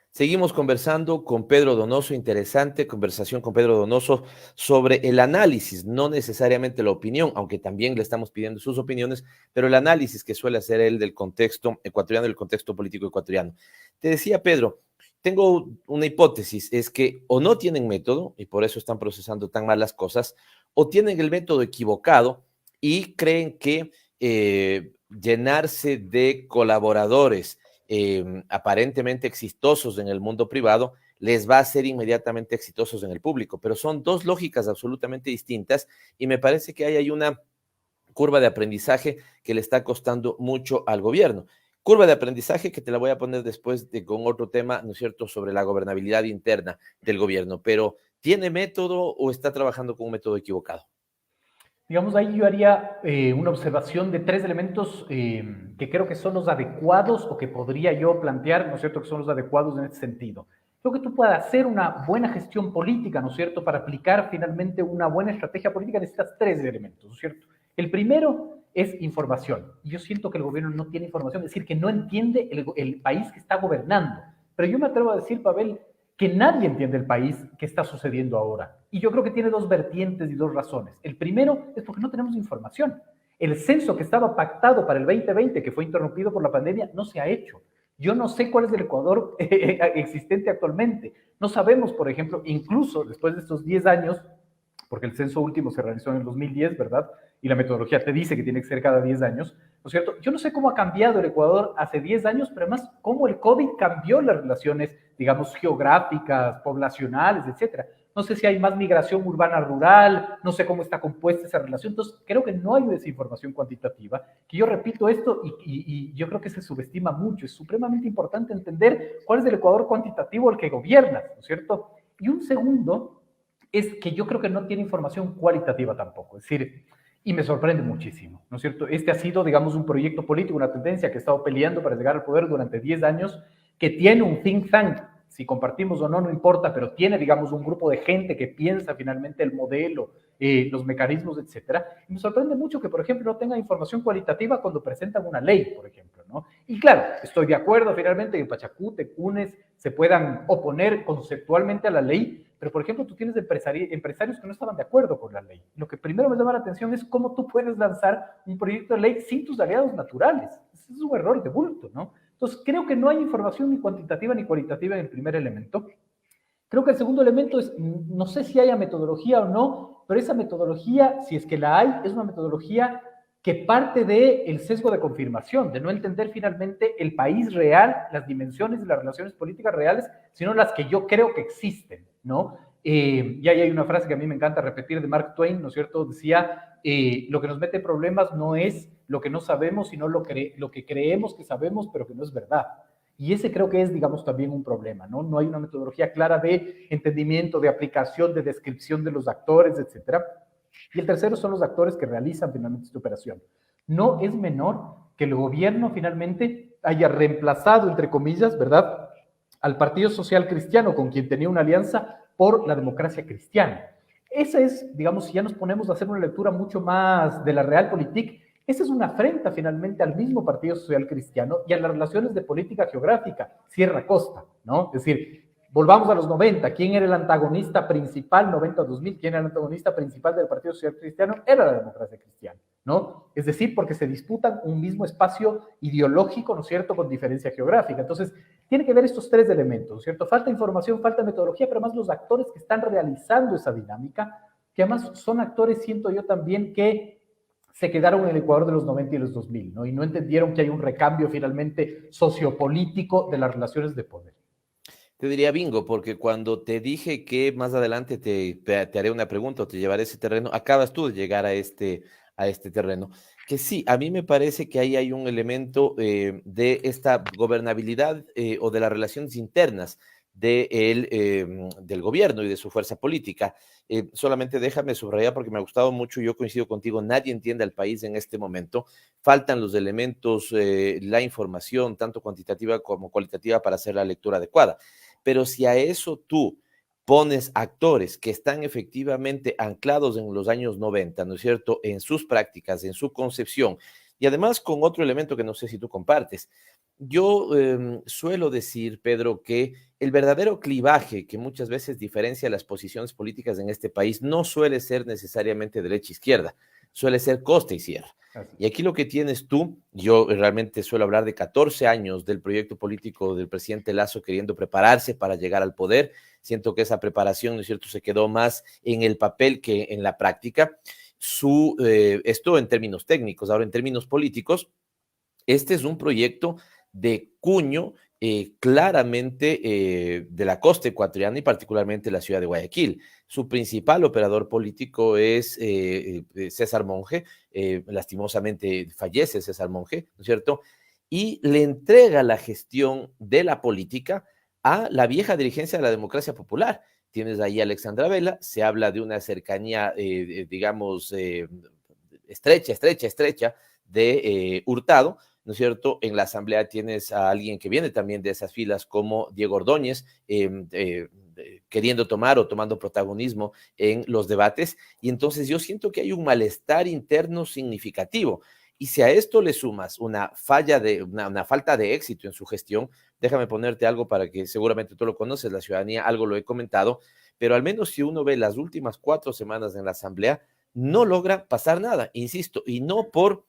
Seguimos conversando con Pedro Donoso, interesante conversación con Pedro Donoso sobre el análisis, no necesariamente la opinión, aunque también le estamos pidiendo sus opiniones, pero el análisis que suele hacer él del contexto ecuatoriano, del contexto político ecuatoriano. Te decía, Pedro, tengo una hipótesis, es que o no tienen método, y por eso están procesando tan mal las cosas, o tienen el método equivocado y creen que llenarse de colaboradores aparentemente exitosos en el mundo privado les va a hacer inmediatamente exitosos en el público, pero son dos lógicas absolutamente distintas, y me parece que ahí hay una curva de aprendizaje que le está costando mucho al gobierno. Curva de aprendizaje que te la voy a poner después con otro tema, ¿no es cierto?, sobre la gobernabilidad interna del gobierno, pero ¿tiene método o está trabajando con un método equivocado? Digamos, ahí yo haría una observación de tres elementos que creo que son los adecuados, o que podría yo plantear, ¿no es cierto?, que son los adecuados en este sentido. Creo que tú puedas hacer una buena gestión política, ¿no es cierto?, para aplicar finalmente una buena estrategia política, necesitas tres elementos, ¿no es cierto? El primero es información. Yo siento que el gobierno no tiene información, es decir, que no entiende el país que está gobernando. Pero yo me atrevo a decir, Pavel, que nadie entiende el país que está sucediendo ahora. Y yo creo que tiene dos vertientes y dos razones. El primero es porque no tenemos información. El censo que estaba pactado para el 2020, que fue interrumpido por la pandemia, no se ha hecho. Yo no sé cuál es el Ecuador existente actualmente. No sabemos, por ejemplo, incluso después de estos 10 años, porque el censo último se realizó en el 2010, ¿verdad? Y la metodología te dice que tiene que ser cada 10 años, ¿no es cierto? Yo no sé cómo ha cambiado el Ecuador hace 10 años, pero además cómo el COVID cambió las relaciones, digamos, geográficas, poblacionales, etcétera. no sé si hay más migración urbana-rural, no sé cómo está compuesta esa relación. Entonces, creo que no hay desinformación cuantitativa, que yo repito esto y yo creo que se subestima mucho. Es supremamente importante entender cuál es el Ecuador cuantitativo el que gobierna, ¿no es cierto? Y un segundo es que yo creo que no tiene información cualitativa tampoco, es decir, y me sorprende muchísimo, ¿no es cierto? Este ha sido, digamos, un proyecto político, una tendencia que ha estado peleando para llegar al poder durante 10 años, que tiene un think tank, si compartimos o no, no importa, pero tiene, digamos, un grupo de gente que piensa finalmente el modelo, los mecanismos, etcétera. Y me sorprende mucho que, por ejemplo, no tenga información cualitativa cuando presentan una ley, por ejemplo, ¿no? Y claro, estoy de acuerdo finalmente que en Pachacútec, Cunes se puedan oponer conceptualmente a la ley, pero, por ejemplo, tú tienes empresarios que no estaban de acuerdo con la ley. Lo que primero me llama la atención es cómo tú puedes lanzar un proyecto de ley sin tus aliados naturales. Ese es un error de bulto, ¿no? Entonces, creo que no hay información ni cuantitativa ni cualitativa en el primer elemento. Creo que el segundo elemento es, no sé si haya metodología o no, pero esa metodología, si es que la hay, es una metodología que parte del sesgo de confirmación, de no entender finalmente el país real, las dimensiones y las relaciones políticas reales, sino las que yo creo que existen, ¿no? Y ahí hay una frase que a mí me encanta repetir de Mark Twain, ¿no es cierto? Decía, lo que nos mete en problemas no es lo que no sabemos, sino lo que creemos que sabemos, pero que no es verdad. Y ese creo que es, digamos, también un problema, ¿no? No hay una metodología clara de entendimiento, de aplicación, de descripción de los actores, etcétera. Y el tercero son los actores que realizan finalmente esta operación. No es menor que el gobierno finalmente haya reemplazado, entre comillas, ¿verdad?, al Partido Social Cristiano, con quien tenía una alianza, por la democracia cristiana. Esa es, digamos, si ya nos ponemos a hacer una lectura mucho más de la Realpolitik, esa es una afrenta finalmente al mismo Partido Social Cristiano y a las relaciones de política geográfica, Sierra-Costa, ¿no? Es decir, volvamos a los 90, ¿quién era el antagonista principal, 90-2000, quién era el antagonista principal del Partido Social Cristiano? Era la democracia cristiana, ¿no? Es decir, porque se disputan un mismo espacio ideológico, ¿no es cierto?, con diferencia geográfica. Entonces, tiene que ver estos tres elementos, ¿no es cierto? Falta información, falta metodología, pero además los actores que están realizando esa dinámica, que además son actores, siento yo también, que se quedaron en el Ecuador de los 90 y los 2000, ¿no? Y no entendieron que hay un recambio finalmente sociopolítico de las relaciones de poder. Te diría bingo, porque cuando te dije que más adelante te haré una pregunta o te llevaré ese terreno, acabas tú de llegar a este terreno. Que sí, a mí me parece que ahí hay un elemento de esta gobernabilidad o de las relaciones internas del gobierno y de su fuerza política. Solamente déjame subrayar porque me ha gustado mucho, yo coincido contigo, nadie entiende al país en este momento, faltan los elementos, la información, tanto cuantitativa como cualitativa, para hacer la lectura adecuada. Pero si a eso tú pones actores que están efectivamente anclados en los años 90, ¿no es cierto?, en sus prácticas, en su concepción, y además con otro elemento que no sé si tú compartes. Yo suelo decir, Pedro, que el verdadero clivaje que muchas veces diferencia las posiciones políticas en este país no suele ser necesariamente derecha-izquierda, suele ser costa y sierra. Y aquí lo que tienes tú, yo realmente suelo hablar de 14 años del proyecto político del presidente Lasso queriendo prepararse para llegar al poder. Siento que esa preparación, ¿no es cierto?, se quedó más en el papel que en la práctica. Esto en términos técnicos. Ahora, en términos políticos, este es un proyecto de cuño claramente de la costa ecuatoriana y particularmente la ciudad de Guayaquil. Su principal operador político es César Monge, lastimosamente fallece César Monge, ¿no es cierto? Y le entrega la gestión de la política a la vieja dirigencia de la democracia popular. Tienes ahí a Alexandra Vela, se habla de una cercanía, digamos, estrecha de Hurtado, ¿no es cierto? En la asamblea tienes a alguien que viene también de esas filas como Diego Ordóñez, queriendo tomar o tomando protagonismo en los debates, y entonces yo siento que hay un malestar interno significativo. Y si a esto le sumas una falta de éxito en su gestión, déjame ponerte algo para que seguramente tú lo conoces, la ciudadanía, algo lo he comentado, pero al menos si uno ve las últimas 4 semanas en la asamblea, no logra pasar nada, insisto, y no por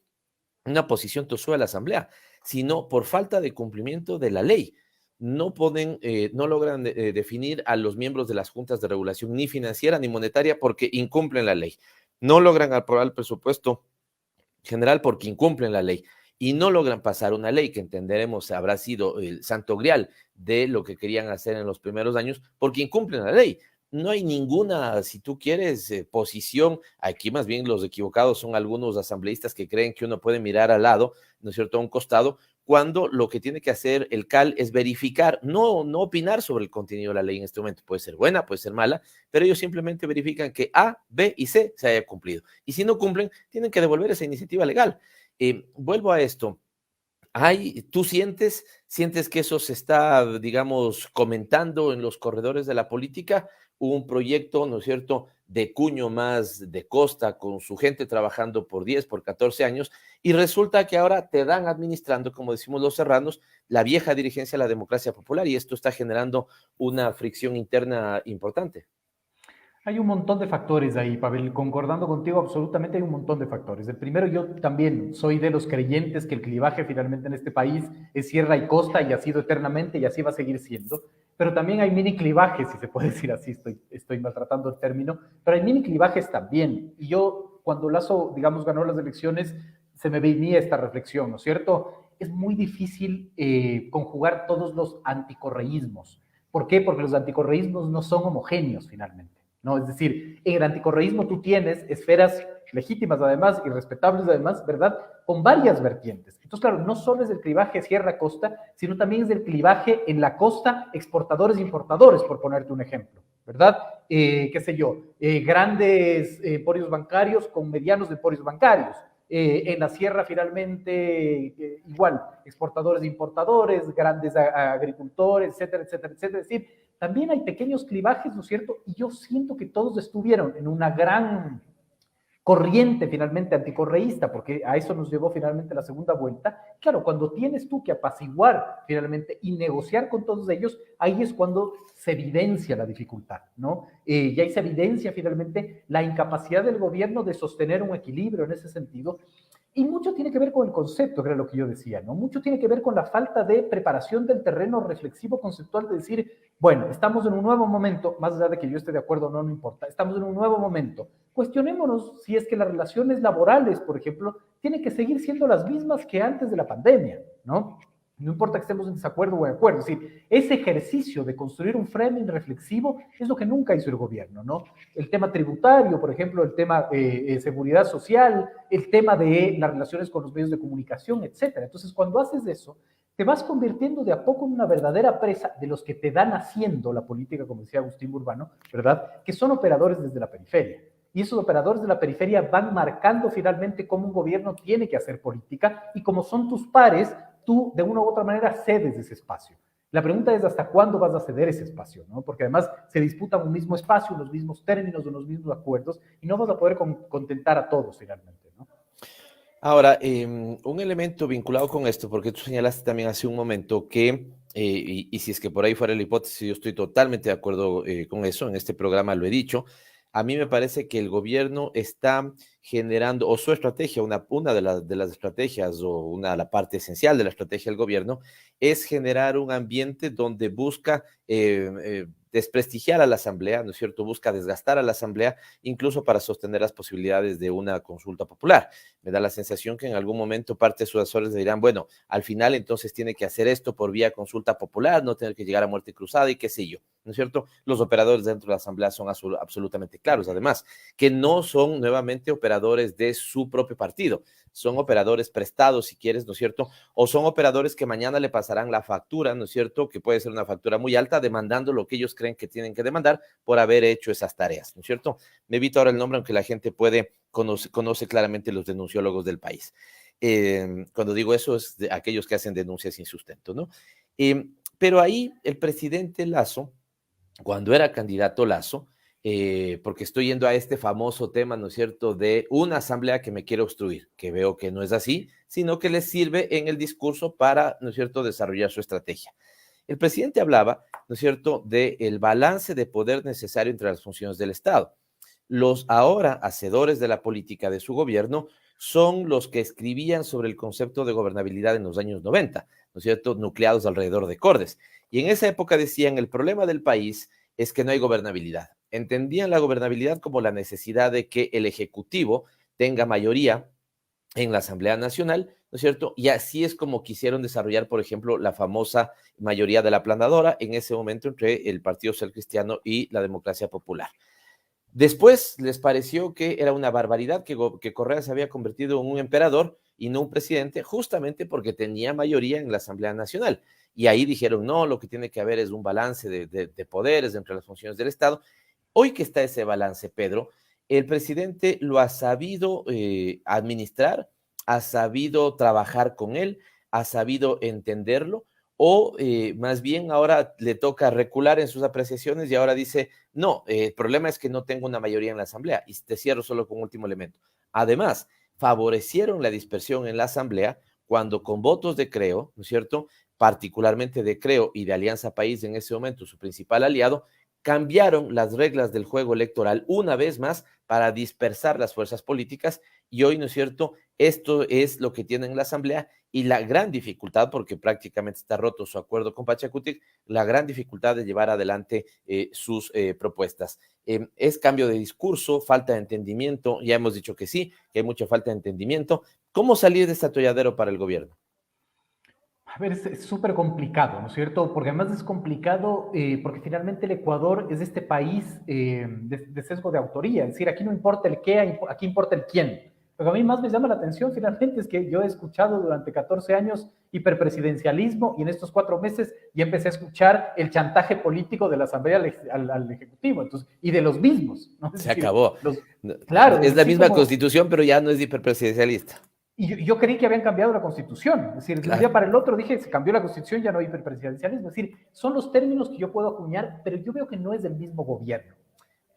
una posición tosúa de la asamblea, sino por falta de cumplimiento de la ley. No logran definir a los miembros de las juntas de regulación ni financiera ni monetaria porque incumplen la ley. No logran aprobar el presupuesto general porque incumplen la ley. Y no logran pasar una ley que entenderemos habrá sido el santo grial de lo que querían hacer en los primeros años porque incumplen la ley. no hay ninguna, si tú quieres, posición. Aquí más bien los equivocados son algunos asambleístas que creen que uno puede mirar al lado, ¿no es cierto?, a un costado, cuando lo que tiene que hacer el CAL es verificar, no opinar sobre el contenido de la ley en este momento. Puede ser buena, puede ser mala, pero ellos simplemente verifican que A, B y C se haya cumplido. Y si no cumplen, tienen que devolver esa iniciativa legal. Vuelvo a esto. ¿Tú sientes que eso se está, digamos, comentando en los corredores de la política? Hubo un proyecto, ¿no es cierto?, de cuño más de costa, con su gente trabajando por 10, por 14 años, y resulta que ahora te dan administrando, como decimos los serranos, la vieja dirigencia de la democracia popular, y esto está generando una fricción interna importante. Hay un montón de factores ahí, Pavel, concordando contigo absolutamente hay un montón de factores. El primero, yo también soy de los creyentes que el clivaje finalmente en este país es sierra y costa y ha sido eternamente y así va a seguir siendo, pero también hay mini clivajes, si se puede decir así, estoy maltratando el término, pero hay mini clivajes también. Y yo, cuando Lasso, digamos, ganó las elecciones, se me venía esta reflexión, ¿no es cierto? Es muy difícil conjugar todos los anticorreísmos. ¿Por qué? Porque los anticorreísmos no son homogéneos finalmente. ¿No? Es decir, en el anticorreísmo tú tienes esferas legítimas además y respetables además, ¿verdad? Con varias vertientes. Entonces, claro, no solo es el clivaje sierra-costa, sino también es el clivaje en la costa exportadores e importadores, por ponerte un ejemplo, ¿verdad? Qué sé yo, grandes emporios bancarios con medianos emporios bancarios. En la sierra finalmente igual, exportadores e importadores, grandes agricultores, etcétera, etcétera, etcétera. Es decir, también hay pequeños clivajes, ¿no es cierto? Y yo siento que todos estuvieron en una gran corriente finalmente anticorreísta, porque a eso nos llevó finalmente la segunda vuelta. Claro, cuando tienes tú que apaciguar finalmente y negociar con todos ellos, ahí es cuando se evidencia la dificultad, ¿no? Y ahí se evidencia finalmente la incapacidad del gobierno de sostener un equilibrio en ese sentido. Y mucho tiene que ver con el concepto, que era lo que yo decía, ¿no? Mucho tiene que ver con la falta de preparación del terreno reflexivo conceptual de decir, bueno, estamos en un nuevo momento, más allá de que yo esté de acuerdo o no, no importa, estamos en un nuevo momento. Cuestionémonos si es que las relaciones laborales, por ejemplo, tienen que seguir siendo las mismas que antes de la pandemia, ¿no? No importa que estemos en desacuerdo o en acuerdo. Es decir, ese ejercicio de construir un framing reflexivo es lo que nunca hizo el gobierno, ¿no? El tema tributario, por ejemplo, el tema de seguridad social, el tema de las relaciones con los medios de comunicación, etcétera. Entonces, cuando haces eso, te vas convirtiendo de a poco en una verdadera presa de los que te dan haciendo la política, como decía Agustín Burbano, ¿verdad? Que son operadores desde la periferia. Y esos operadores de la periferia van marcando finalmente cómo un gobierno tiene que hacer política y como son tus pares, tú de una u otra manera cedes ese espacio. La pregunta es hasta cuándo vas a ceder ese espacio, ¿no? Porque además se disputan un mismo espacio, los mismos términos, los mismos acuerdos y no vas a poder contentar a todos finalmente, ¿no? Ahora, un elemento vinculado con esto, porque tú señalaste también hace un momento que, y si es que por ahí fuera la hipótesis, yo estoy totalmente de acuerdo con eso, en este programa lo he dicho. A mí me parece que el gobierno está generando, o su estrategia, una de las estrategias, o la parte esencial de la estrategia del gobierno, es generar un ambiente donde busca desprestigiar a la Asamblea, ¿no es cierto? Busca desgastar a la Asamblea, incluso para sostener las posibilidades de una consulta popular. Me da la sensación que en algún momento parte de sus asesores dirán, bueno, al final entonces tiene que hacer esto por vía consulta popular, no tener que llegar a muerte cruzada y qué sé yo, ¿no es cierto? Los operadores dentro de la Asamblea son absolutamente claros, además, que no son nuevamente operadores de su propio partido, son operadores prestados, si quieres, ¿no es cierto? O son operadores que mañana le pasarán la factura, ¿no es cierto? Que puede ser una factura muy alta, demandando lo que ellos creen que tienen que demandar por haber hecho esas tareas, ¿no es cierto? Me evito ahora el nombre, aunque la gente conoce claramente los denunciólogos del país. Cuando digo eso, es de aquellos que hacen denuncias sin sustento, ¿no? Pero ahí el presidente Lasso, cuando era candidato Lasso, porque estoy yendo a este famoso tema, ¿no es cierto?, de una asamblea que me quiere obstruir, que veo que no es así, sino que les sirve en el discurso para, ¿no es cierto?, desarrollar su estrategia. El presidente hablaba, ¿no es cierto?, del balance de poder necesario entre las funciones del Estado. Los ahora hacedores de la política de su gobierno son los que escribían sobre el concepto de gobernabilidad en los años 90, ¿no es cierto?, nucleados alrededor de Cordes. Y en esa época decían, el problema del país es que no hay gobernabilidad. Entendían la gobernabilidad como la necesidad de que el Ejecutivo tenga mayoría en la Asamblea Nacional, ¿no es cierto? Y así es como quisieron desarrollar, por ejemplo, la famosa mayoría de la aplanadora en ese momento entre el Partido Social Cristiano y la Democracia Popular. Después les pareció que era una barbaridad que Correa se había convertido en un emperador y no un presidente, justamente porque tenía mayoría en la Asamblea Nacional. Y ahí dijeron, no, lo que tiene que haber es un balance de poderes entre las funciones del Estado. Hoy que está ese balance, Pedro, el presidente lo ha sabido administrar, ha sabido trabajar con él, ha sabido entenderlo, o más bien ahora le toca recular en sus apreciaciones y ahora dice, no, el problema es que no tengo una mayoría en la Asamblea. Y te cierro solo con un último elemento. Además, favorecieron la dispersión en la Asamblea cuando con votos de Creo, ¿no es cierto?, particularmente de Creo y de Alianza País en ese momento, su principal aliado, cambiaron las reglas del juego electoral una vez más para dispersar las fuerzas políticas y hoy, ¿no es cierto?, esto es lo que tienen la Asamblea y la gran dificultad, porque prácticamente está roto su acuerdo con Pachacutic, la gran dificultad de llevar adelante sus propuestas. Es cambio de discurso, falta de entendimiento, ya hemos dicho que sí, que hay mucha falta de entendimiento. ¿Cómo salir de este atolladero para el gobierno? A ver, es súper complicado, ¿no es cierto? Porque además es complicado porque finalmente el Ecuador es este país de sesgo de autoría, es decir, aquí no importa el qué, aquí importa el quién. Lo que a mí más me llama la atención finalmente es que yo he escuchado durante 14 años hiperpresidencialismo y en estos 4 meses ya empecé a escuchar el chantaje político de la Asamblea al Ejecutivo, entonces, y de los mismos, ¿no? Se acabó. Claro. Es la misma constitución, pero ya no es hiperpresidencialista. Y yo creí que habían cambiado la Constitución, es decir, de un día para el otro dije, se cambió la Constitución, ya no hay hiperpresidencialismo, es decir, son los términos que yo puedo acuñar, pero yo veo que no es del mismo gobierno.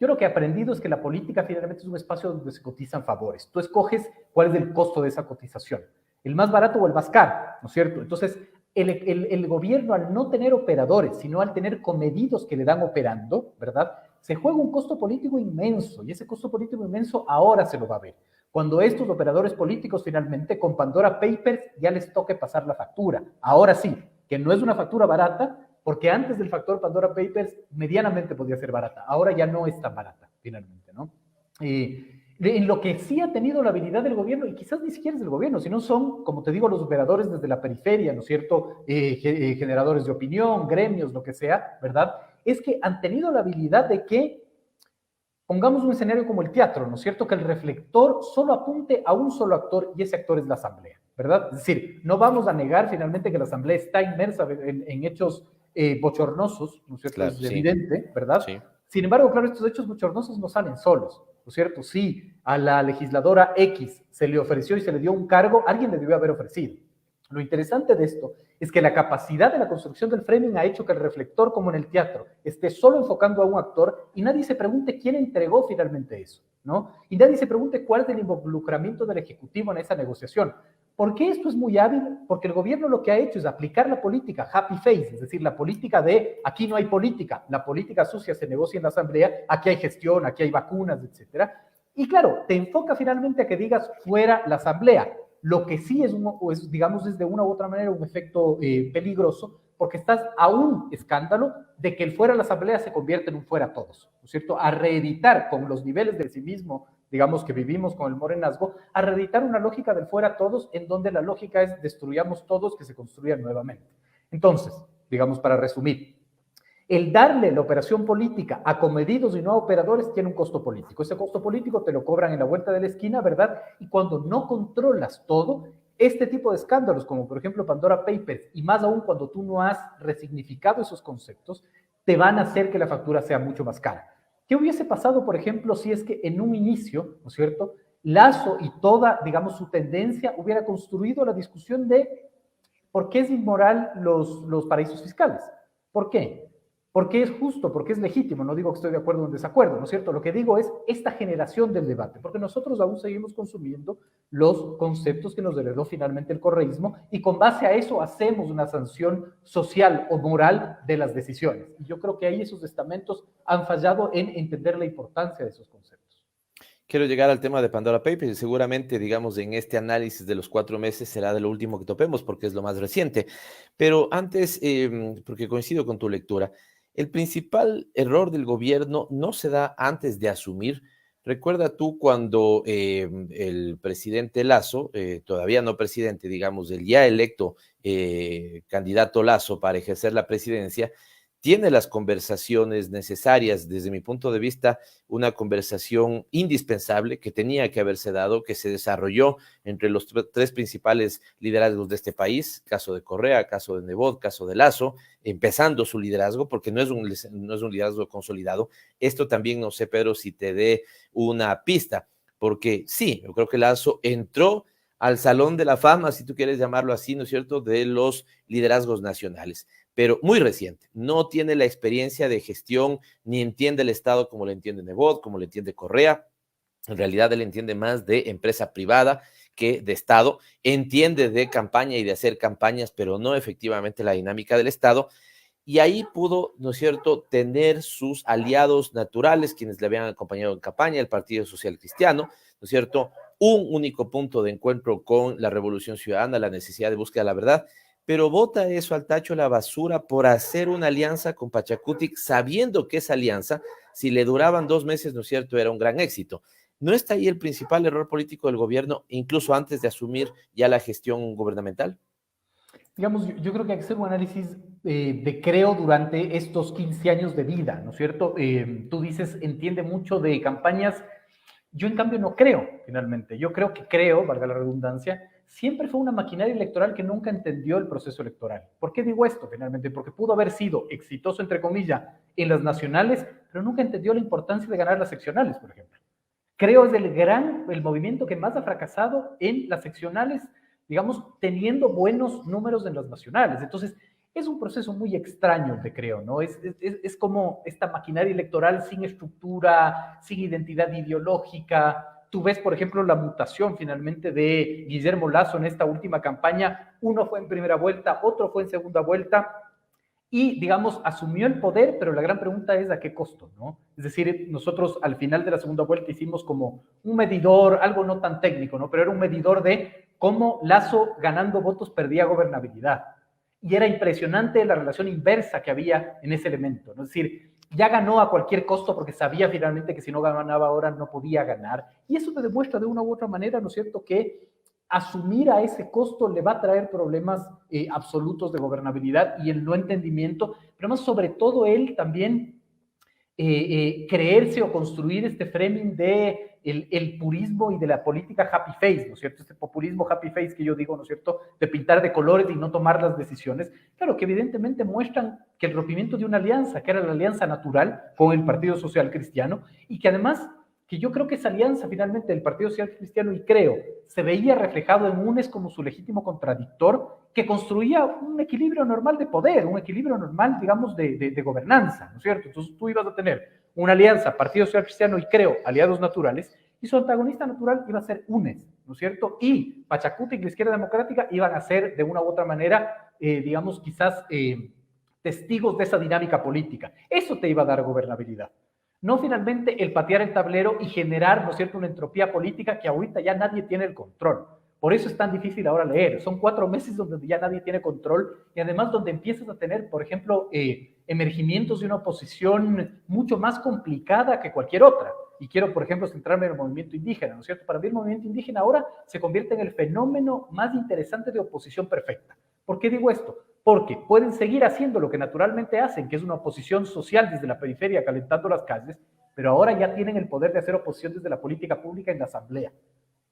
Yo lo que he aprendido es que la política finalmente es un espacio donde se cotizan favores. Tú escoges cuál es el costo de esa cotización, el más barato o el más caro, ¿no es cierto? Entonces, el gobierno al no tener operadores, sino al tener comedidos que le dan operando, ¿verdad? Se juega un costo político inmenso y ese costo político inmenso ahora se lo va a ver. Cuando estos operadores políticos finalmente con Pandora Papers ya les toque pasar la factura. Ahora sí, que no es una factura barata, porque antes del factor Pandora Papers medianamente podía ser barata. Ahora ya no es tan barata, finalmente, ¿no? En lo que sí ha tenido la habilidad del gobierno, y quizás ni siquiera es del gobierno, sino son, como te digo, los operadores desde la periferia, ¿no es cierto? Generadores de opinión, gremios, lo que sea, ¿verdad? Es que han tenido la habilidad de que pongamos un escenario como el teatro, ¿no es cierto? Que el reflector solo apunte a un solo actor y ese actor es la Asamblea, ¿verdad? Es decir, no vamos a negar finalmente que la Asamblea está inmersa en hechos bochornosos, ¿no es cierto? Claro, es sí. Evidente, ¿verdad? Sí. Sin embargo, claro, estos hechos bochornosos no salen solos, ¿no es cierto? Si a la legisladora X se le ofreció y se le dio un cargo, alguien le debió haber ofrecido. Lo interesante de esto es que la capacidad de la construcción del framing ha hecho que el reflector, como en el teatro, esté solo enfocando a un actor y nadie se pregunte quién entregó finalmente eso, ¿no? Y nadie se pregunte cuál es el involucramiento del Ejecutivo en esa negociación. ¿Por qué esto es muy hábil? Porque el gobierno lo que ha hecho es aplicar la política happy face, es decir, la política de aquí no hay política, la política sucia se negocia en la Asamblea, aquí hay gestión, aquí hay vacunas, etcétera. Y claro, te enfoca finalmente a que digas fuera la Asamblea. Lo que sí es, digamos, es de una u otra manera un efecto peligroso, porque estás a un escándalo de que el fuera la Asamblea se convierte en un fuera todos, ¿no es cierto? A reeditar con los niveles del civismo, digamos, que vivimos con el morenazgo, a reeditar una lógica del fuera todos, en donde la lógica es destruyamos todos, que se construyan nuevamente. Entonces, digamos, para resumir, el darle la operación política a comedidos y no a operadores tiene un costo político. Ese costo político te lo cobran en la vuelta de la esquina, ¿verdad? Y cuando no controlas todo, este tipo de escándalos, como por ejemplo Pandora Papers, y más aún cuando tú no has resignificado esos conceptos, te van a hacer que la factura sea mucho más cara. ¿Qué hubiese pasado, por ejemplo, si es que en un inicio, ¿no es cierto?, Lazo y toda, digamos, su tendencia hubiera construido la discusión de por qué es inmoral los paraísos fiscales? ¿Por qué? Porque es justo, porque es legítimo, no digo que estoy de acuerdo o en desacuerdo, ¿no es cierto? Lo que digo es esta generación del debate, porque nosotros aún seguimos consumiendo los conceptos que nos heredó finalmente el correísmo y con base a eso hacemos una sanción social o moral de las decisiones. Y yo creo que ahí esos estamentos han fallado en entender la importancia de esos conceptos. Quiero llegar al tema de Pandora Papers y seguramente, digamos, en este análisis de los 4 meses será de lo último que topemos porque es lo más reciente. Pero antes, porque coincido con tu lectura, el principal error del gobierno no se da antes de asumir Recuerda tú cuando el presidente Lasso, todavía no presidente, digamos, el ya electo candidato Lasso para ejercer la presidencia, tiene las conversaciones necesarias, desde mi punto de vista, una conversación indispensable que tenía que haberse dado, que se desarrolló entre los tres principales liderazgos de este país, caso de Correa, caso de Nebot, caso de Lasso, empezando su liderazgo, porque no es un liderazgo consolidado. Esto también, no sé, Pedro, si te dé una pista, porque sí, yo creo que Lasso entró al Salón de la Fama, si tú quieres llamarlo así, ¿no es cierto?, de los liderazgos nacionales, pero muy reciente. No tiene la experiencia de gestión, ni entiende el Estado como lo entiende Nebot, como lo entiende Correa. En realidad, él entiende más de empresa privada que de Estado. Entiende de campaña y de hacer campañas, pero no efectivamente la dinámica del Estado. Y ahí pudo, ¿no es cierto?, tener sus aliados naturales, quienes le habían acompañado en campaña, el Partido Social Cristiano, ¿no es cierto?, un único punto de encuentro con la Revolución Ciudadana, la necesidad de búsqueda de la verdad, pero bota eso al tacho la basura por hacer una alianza con Pachacutic, sabiendo que esa alianza, si le duraban 2 meses, ¿no es cierto?, era un gran éxito. ¿No está ahí el principal error político del gobierno, incluso antes de asumir ya la gestión gubernamental? Digamos, yo creo que hay que hacer un análisis de Creo durante estos 15 años de vida, ¿no es cierto? Tú dices, entiende mucho de campañas. Yo, en cambio, no creo, finalmente. Yo creo que Creo, valga la redundancia, siempre fue una maquinaria electoral que nunca entendió el proceso electoral. ¿Por qué digo esto, finalmente? Porque pudo haber sido exitoso, entre comillas, en las nacionales, pero nunca entendió la importancia de ganar las seccionales, por ejemplo. Creo es el movimiento que más ha fracasado en las seccionales, digamos, teniendo buenos números en las nacionales. Entonces, es un proceso muy extraño el de Creo, ¿no? Es como esta maquinaria electoral sin estructura, sin identidad ideológica. Tú ves, por ejemplo, la mutación finalmente de Guillermo Lasso en esta última campaña. Uno fue en primera vuelta, otro fue en segunda vuelta y, digamos, asumió el poder, pero la gran pregunta es a qué costo, ¿no? Es decir, nosotros al final de la segunda vuelta hicimos como un medidor, algo no tan técnico, ¿no? Pero era un medidor de cómo Lasso, ganando votos, perdía gobernabilidad. Y era impresionante la relación inversa que había en ese elemento, ¿no? Es decir, ya ganó a cualquier costo porque sabía finalmente que si no ganaba ahora no podía ganar. Y eso te demuestra de una u otra manera, ¿no es cierto?, que asumir a ese costo le va a traer problemas absolutos de gobernabilidad y el no entendimiento, pero más sobre todo él también creerse o construir este framing de el purismo y de la política happy face, ¿no es cierto? Este populismo happy face que yo digo, ¿no es cierto?, de pintar de colores y no tomar las decisiones, claro, que evidentemente muestran que el rompimiento de una alianza, que era la alianza natural con el Partido Social Cristiano, y que además, que yo creo que esa alianza finalmente del Partido Social Cristiano y Creo se veía reflejado en Unes como su legítimo contradictor, que construía un equilibrio normal de poder, un equilibrio normal, digamos, de gobernanza, ¿no es cierto? Entonces tú ibas a tener una alianza, Partido Social Cristiano y Creo, aliados naturales, y su antagonista natural iba a ser Unes, ¿no es cierto? Y Pachacutic y la izquierda democrática iban a ser, de una u otra manera, digamos, quizás testigos de esa dinámica política. Eso te iba a dar gobernabilidad. No finalmente el patear el tablero y generar, ¿no es cierto?, una entropía política que ahorita ya nadie tiene el control. Por eso es tan difícil ahora leer. Son 4 meses donde ya nadie tiene control y además donde empiezas a tener, por ejemplo, emergimientos de una oposición mucho más complicada que cualquier otra. Y quiero, por ejemplo, centrarme en el movimiento indígena, ¿no es cierto? Para mí el movimiento indígena ahora se convierte en el fenómeno más interesante de oposición perfecta. ¿Por qué digo esto? Porque pueden seguir haciendo lo que naturalmente hacen, que es una oposición social desde la periferia, calentando las calles, pero ahora ya tienen el poder de hacer oposición desde la política pública en la asamblea.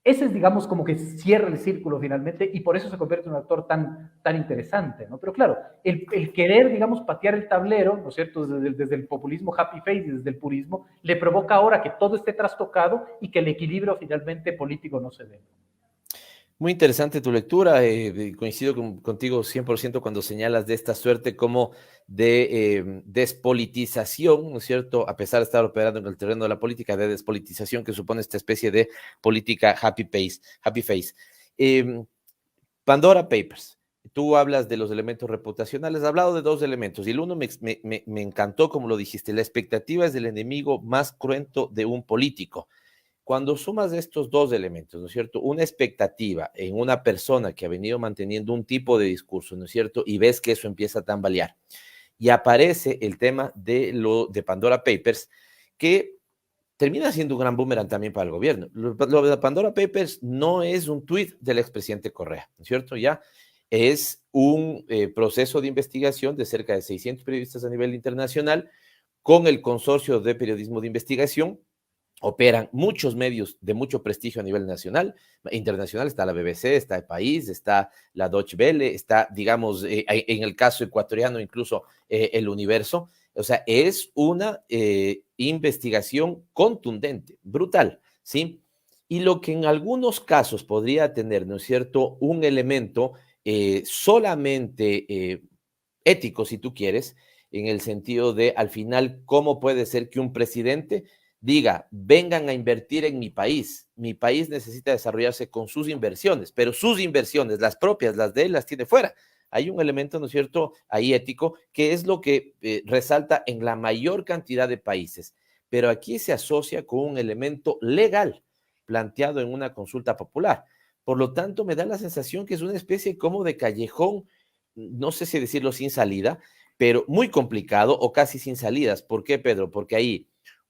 Ese es, digamos, como que cierra el círculo finalmente y por eso se convierte en un actor tan interesante, ¿no? Pero claro, el querer, digamos, patear el tablero, ¿no es cierto?, desde el populismo happy face, desde el purismo, le provoca ahora que todo esté trastocado y que el equilibrio finalmente político no se dé. Muy interesante tu lectura, coincido contigo 100% cuando señalas de esta suerte como de despolitización, ¿no es cierto?, a pesar de estar operando en el terreno de la política, de despolitización que supone esta especie de política happy face. Pandora Papers, tú hablas de los elementos reputacionales, has hablado de 2 elementos, y el uno me encantó, como lo dijiste, la expectativa es del enemigo más cruento de un político. Cuando sumas estos 2 elementos, ¿no es cierto?, una expectativa en una persona que ha venido manteniendo un tipo de discurso, ¿no es cierto?, y ves que eso empieza a tambalear, y aparece el tema de Pandora Papers, que termina siendo un gran boomerang también para el gobierno. Lo de Pandora Papers no es un tuit del expresidente Correa, ¿no es cierto? Ya es un proceso de investigación de cerca de 600 periodistas a nivel internacional con el consorcio de periodismo de investigación. Operan muchos medios de mucho prestigio a nivel nacional, internacional, está la BBC, está El País, está la Deutsche Welle, está, digamos, en el caso ecuatoriano, incluso El Universo. O sea, es una investigación contundente, brutal, ¿sí? Y lo que en algunos casos podría tener, ¿no es cierto?, un elemento solamente ético, si tú quieres, en el sentido de, al final, ¿cómo puede ser que un presidente diga, vengan a invertir en mi país necesita desarrollarse con sus inversiones, pero sus inversiones, las propias, las de él, las tiene fuera? Hay un elemento, ¿no es cierto?, ahí ético, que es lo que resalta en la mayor cantidad de países, pero aquí se asocia con un elemento legal planteado en una consulta popular. Por lo tanto, me da la sensación que es una especie como de callejón, no sé si decirlo sin salida, pero muy complicado o casi sin salidas. ¿Por qué, Pedro? Porque ahí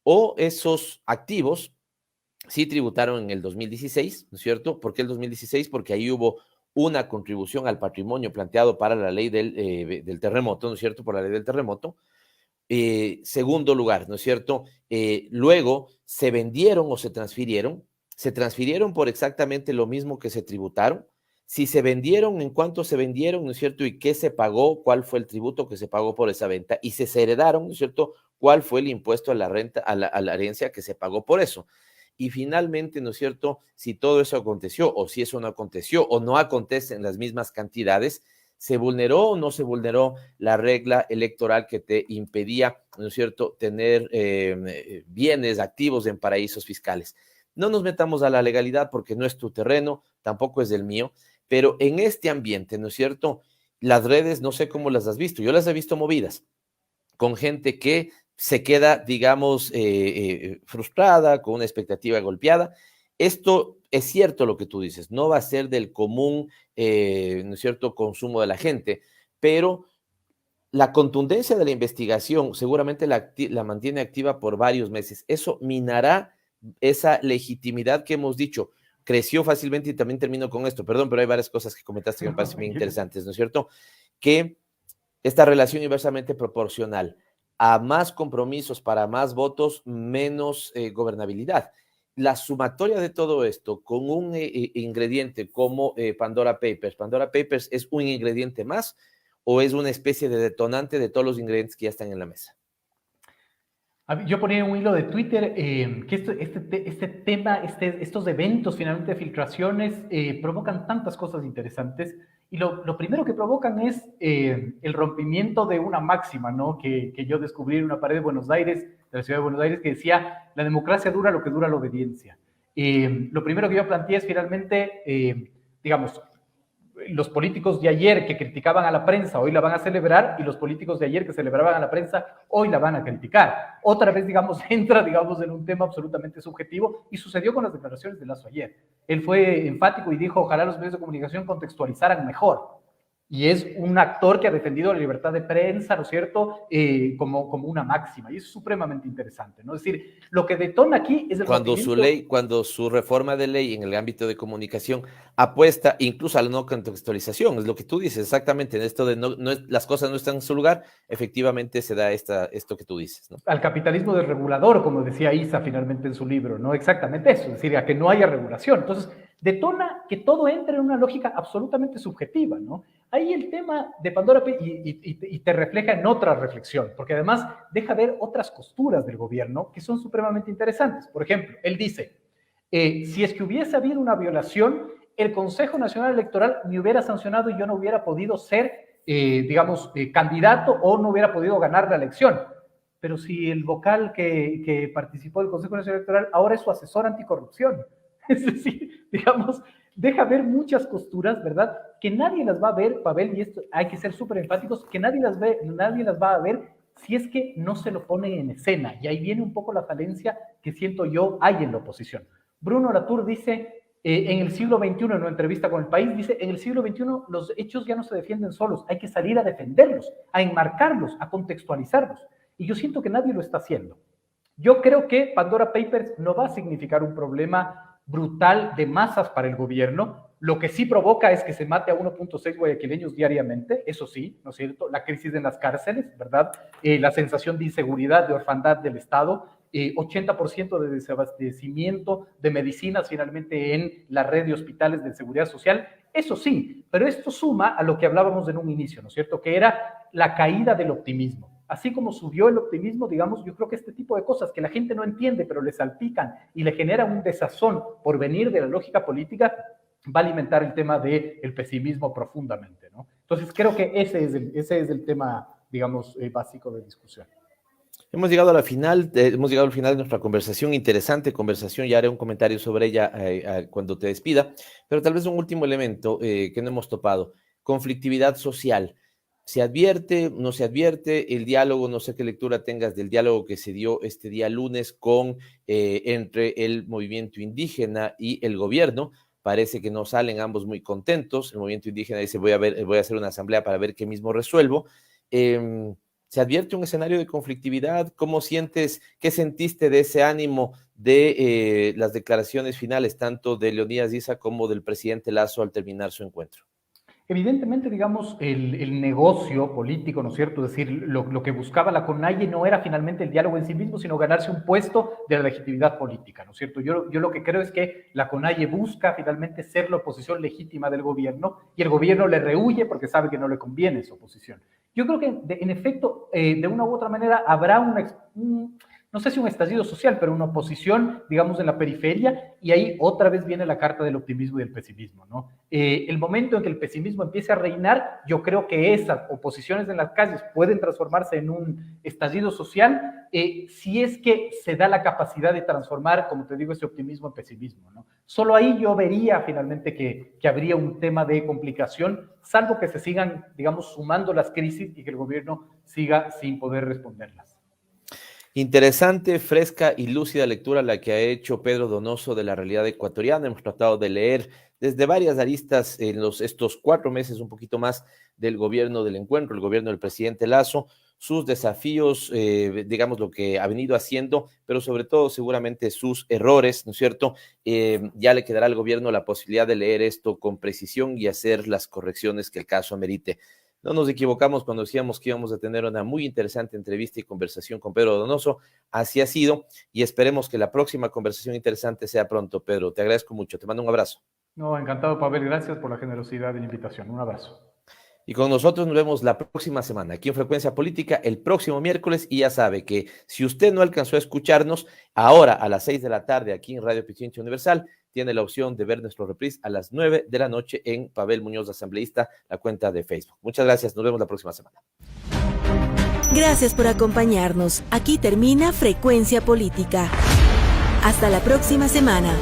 o esos activos sí tributaron en el 2016, ¿no es cierto? ¿Por qué el 2016? Porque ahí hubo una contribución al patrimonio planteado para la ley del terremoto, ¿no es cierto? Por la ley del terremoto. Segundo lugar, ¿no es cierto? Luego se vendieron o se transfirieron por exactamente lo mismo que se tributaron. Si se vendieron, en cuánto se vendieron, ¿no es cierto? Y qué se pagó, cuál fue el tributo que se pagó por esa venta. Y si se heredaron, ¿no es cierto? ¿Cuál fue el impuesto a la renta, a la herencia que se pagó por eso? Y finalmente, ¿no es cierto?, si todo eso aconteció o si eso no aconteció o no acontece en las mismas cantidades, ¿se vulneró o no se vulneró la regla electoral que te impedía, ¿no es cierto?, tener bienes activos en paraísos fiscales? No nos metamos a la legalidad porque no es tu terreno, tampoco es del mío, pero en este ambiente, ¿no es cierto?, las redes, no sé cómo las has visto, yo las he visto movidas con gente que se queda, digamos, frustrada, con una expectativa golpeada. Esto es cierto lo que tú dices, no va a ser del común, ¿no es cierto?, consumo de la gente, pero la contundencia de la investigación seguramente la mantiene activa por varios meses. Eso minará esa legitimidad que hemos dicho. Creció fácilmente, y también termino con esto, perdón, pero hay varias cosas que comentaste que me parecen bien interesantes, ¿no es cierto? Que esta relación inversamente proporcional, a más compromisos para más votos, menos gobernabilidad. La sumatoria de todo esto con un ingrediente como Pandora Papers es un ingrediente más o es una especie de detonante de todos los ingredientes que ya están en la mesa. Yo ponía un hilo de Twitter que este tema, estos eventos finalmente de filtraciones provocan tantas cosas interesantes, y lo primero que provocan es el rompimiento de una máxima, ¿no?, que yo descubrí en una pared de Buenos Aires, de la ciudad de Buenos Aires, que decía: la democracia dura lo que dura la obediencia. Lo primero que yo planteé es finalmente, digamos, los políticos de ayer que criticaban a la prensa hoy la van a celebrar, y los políticos de ayer que celebraban a la prensa hoy la van a criticar. Otra vez, digamos, entra, digamos, en un tema absolutamente subjetivo, y sucedió con las declaraciones de Lasso ayer. Él fue enfático y dijo: ojalá los medios de comunicación contextualizaran mejor. Y es un actor que ha defendido la libertad de prensa, ¿no es cierto?, como una máxima. Y eso es supremamente interesante, ¿no? Es decir, lo que detona aquí es el cuando su reforma de ley en el ámbito de comunicación apuesta incluso a la no contextualización, es lo que tú dices exactamente, en esto de las cosas no están en su lugar, efectivamente se da esto que tú dices, ¿no? Al capitalismo desregulador, como decía Isa finalmente en su libro, ¿no? Exactamente eso, es decir, a que no haya regulación. Entonces, detona que todo entre en una lógica absolutamente subjetiva, ¿no? Ahí el tema de Pandora y te refleja en otra reflexión, porque además deja ver otras costuras del gobierno que son supremamente interesantes. Por ejemplo, él dice, si es que hubiese habido una violación, el Consejo Nacional Electoral me hubiera sancionado y yo no hubiera podido ser, candidato, o no hubiera podido ganar la elección. Pero si el vocal que participó del Consejo Nacional Electoral ahora es su asesor anticorrupción. Es decir, digamos, deja ver muchas costuras, ¿verdad?, que nadie las va a ver, Pavel, y esto hay que ser súper enfáticos, que nadie las va a ver si es que no se lo pone en escena. Y ahí viene un poco la falencia que siento yo hay en la oposición. Bruno Latour dice, en el siglo XXI, en una entrevista con El País, dice: en el siglo XXI los hechos ya no se defienden solos, hay que salir a defenderlos, a enmarcarlos, a contextualizarlos. Y yo siento que nadie lo está haciendo. Yo creo que Pandora Papers no va a significar un problema brutal de masas para el gobierno. Lo que sí provoca es que se mate a 1.6 guayaquileños diariamente, eso sí, ¿no es cierto? La crisis en las cárceles, ¿verdad? La sensación de inseguridad, de orfandad del Estado, 80% de desabastecimiento de medicinas finalmente en la red de hospitales de seguridad social, eso sí, pero esto suma a lo que hablábamos en un inicio, ¿no es cierto? Que era la caída del optimismo. Así como subió el optimismo, digamos, yo creo que este tipo de cosas que la gente no entiende, pero le salpican y le genera un desazón por venir de la lógica política, va a alimentar el tema del pesimismo profundamente, ¿no? Entonces creo que ese es el tema, digamos, básico de discusión. Hemos llegado al final de nuestra conversación, interesante conversación, ya haré un comentario sobre ella cuando te despida, pero tal vez un último elemento que no hemos topado, conflictividad social. ¿Se advierte, no se advierte el diálogo? No sé qué lectura tengas del diálogo que se dio este día lunes entre el movimiento indígena y el gobierno. Parece que no salen ambos muy contentos. El movimiento indígena dice voy a hacer una asamblea para ver qué mismo resuelvo. ¿Se advierte un escenario de conflictividad? ¿Cómo sientes, qué sentiste de ese ánimo de las declaraciones finales, tanto de Leonidas Issa como del presidente Lasso al terminar su encuentro? Evidentemente, digamos, el negocio político, ¿no es cierto? Es decir, lo que buscaba la CONAIE no era finalmente el diálogo en sí mismo, sino ganarse un puesto de la legitimidad política, ¿no es cierto? Yo lo que creo es que la CONAIE busca finalmente ser la oposición legítima del gobierno y el gobierno le rehúye porque sabe que no le conviene esa oposición. Yo creo que, en efecto, de una u otra manera habrá no sé si un estallido social, pero una oposición, digamos, en la periferia, y ahí otra vez viene la carta del optimismo y del pesimismo, ¿no? El momento en que el pesimismo empiece a reinar, yo creo que esas oposiciones en las calles pueden transformarse en un estallido social, si es que se da la capacidad de transformar, como te digo, ese optimismo en pesimismo, ¿no? Solo ahí yo vería finalmente que habría un tema de complicación, salvo que se sigan, digamos, sumando las crisis y que el gobierno siga sin poder responderlas. Interesante, fresca y lúcida lectura la que ha hecho Pedro Donoso de la realidad ecuatoriana. Hemos tratado de leer desde varias aristas en estos 4 meses, un poquito más, del gobierno del encuentro, el gobierno del presidente Lasso, sus desafíos, digamos, lo que ha venido haciendo, pero sobre todo seguramente sus errores, ¿no es cierto? Ya le quedará al gobierno la posibilidad de leer esto con precisión y hacer las correcciones que el caso amerite. No nos equivocamos cuando decíamos que íbamos a tener una muy interesante entrevista y conversación con Pedro Donoso. Así ha sido y esperemos que la próxima conversación interesante sea pronto, Pedro. Te agradezco mucho. Te mando un abrazo. No, encantado, Pavel. Gracias por la generosidad de la invitación. Un abrazo. Y con nosotros nos vemos la próxima semana aquí en Frecuencia Política el próximo miércoles y ya sabe que si usted no alcanzó a escucharnos ahora a las 6 de la tarde aquí en Radio Pichincha Universal, tiene la opción de ver nuestro reprise a las 9 de la noche en Pavel Muñoz Asambleísta, la cuenta de Facebook. Muchas gracias, nos vemos la próxima semana. Gracias por acompañarnos. Aquí termina Frecuencia Política. Hasta la próxima semana.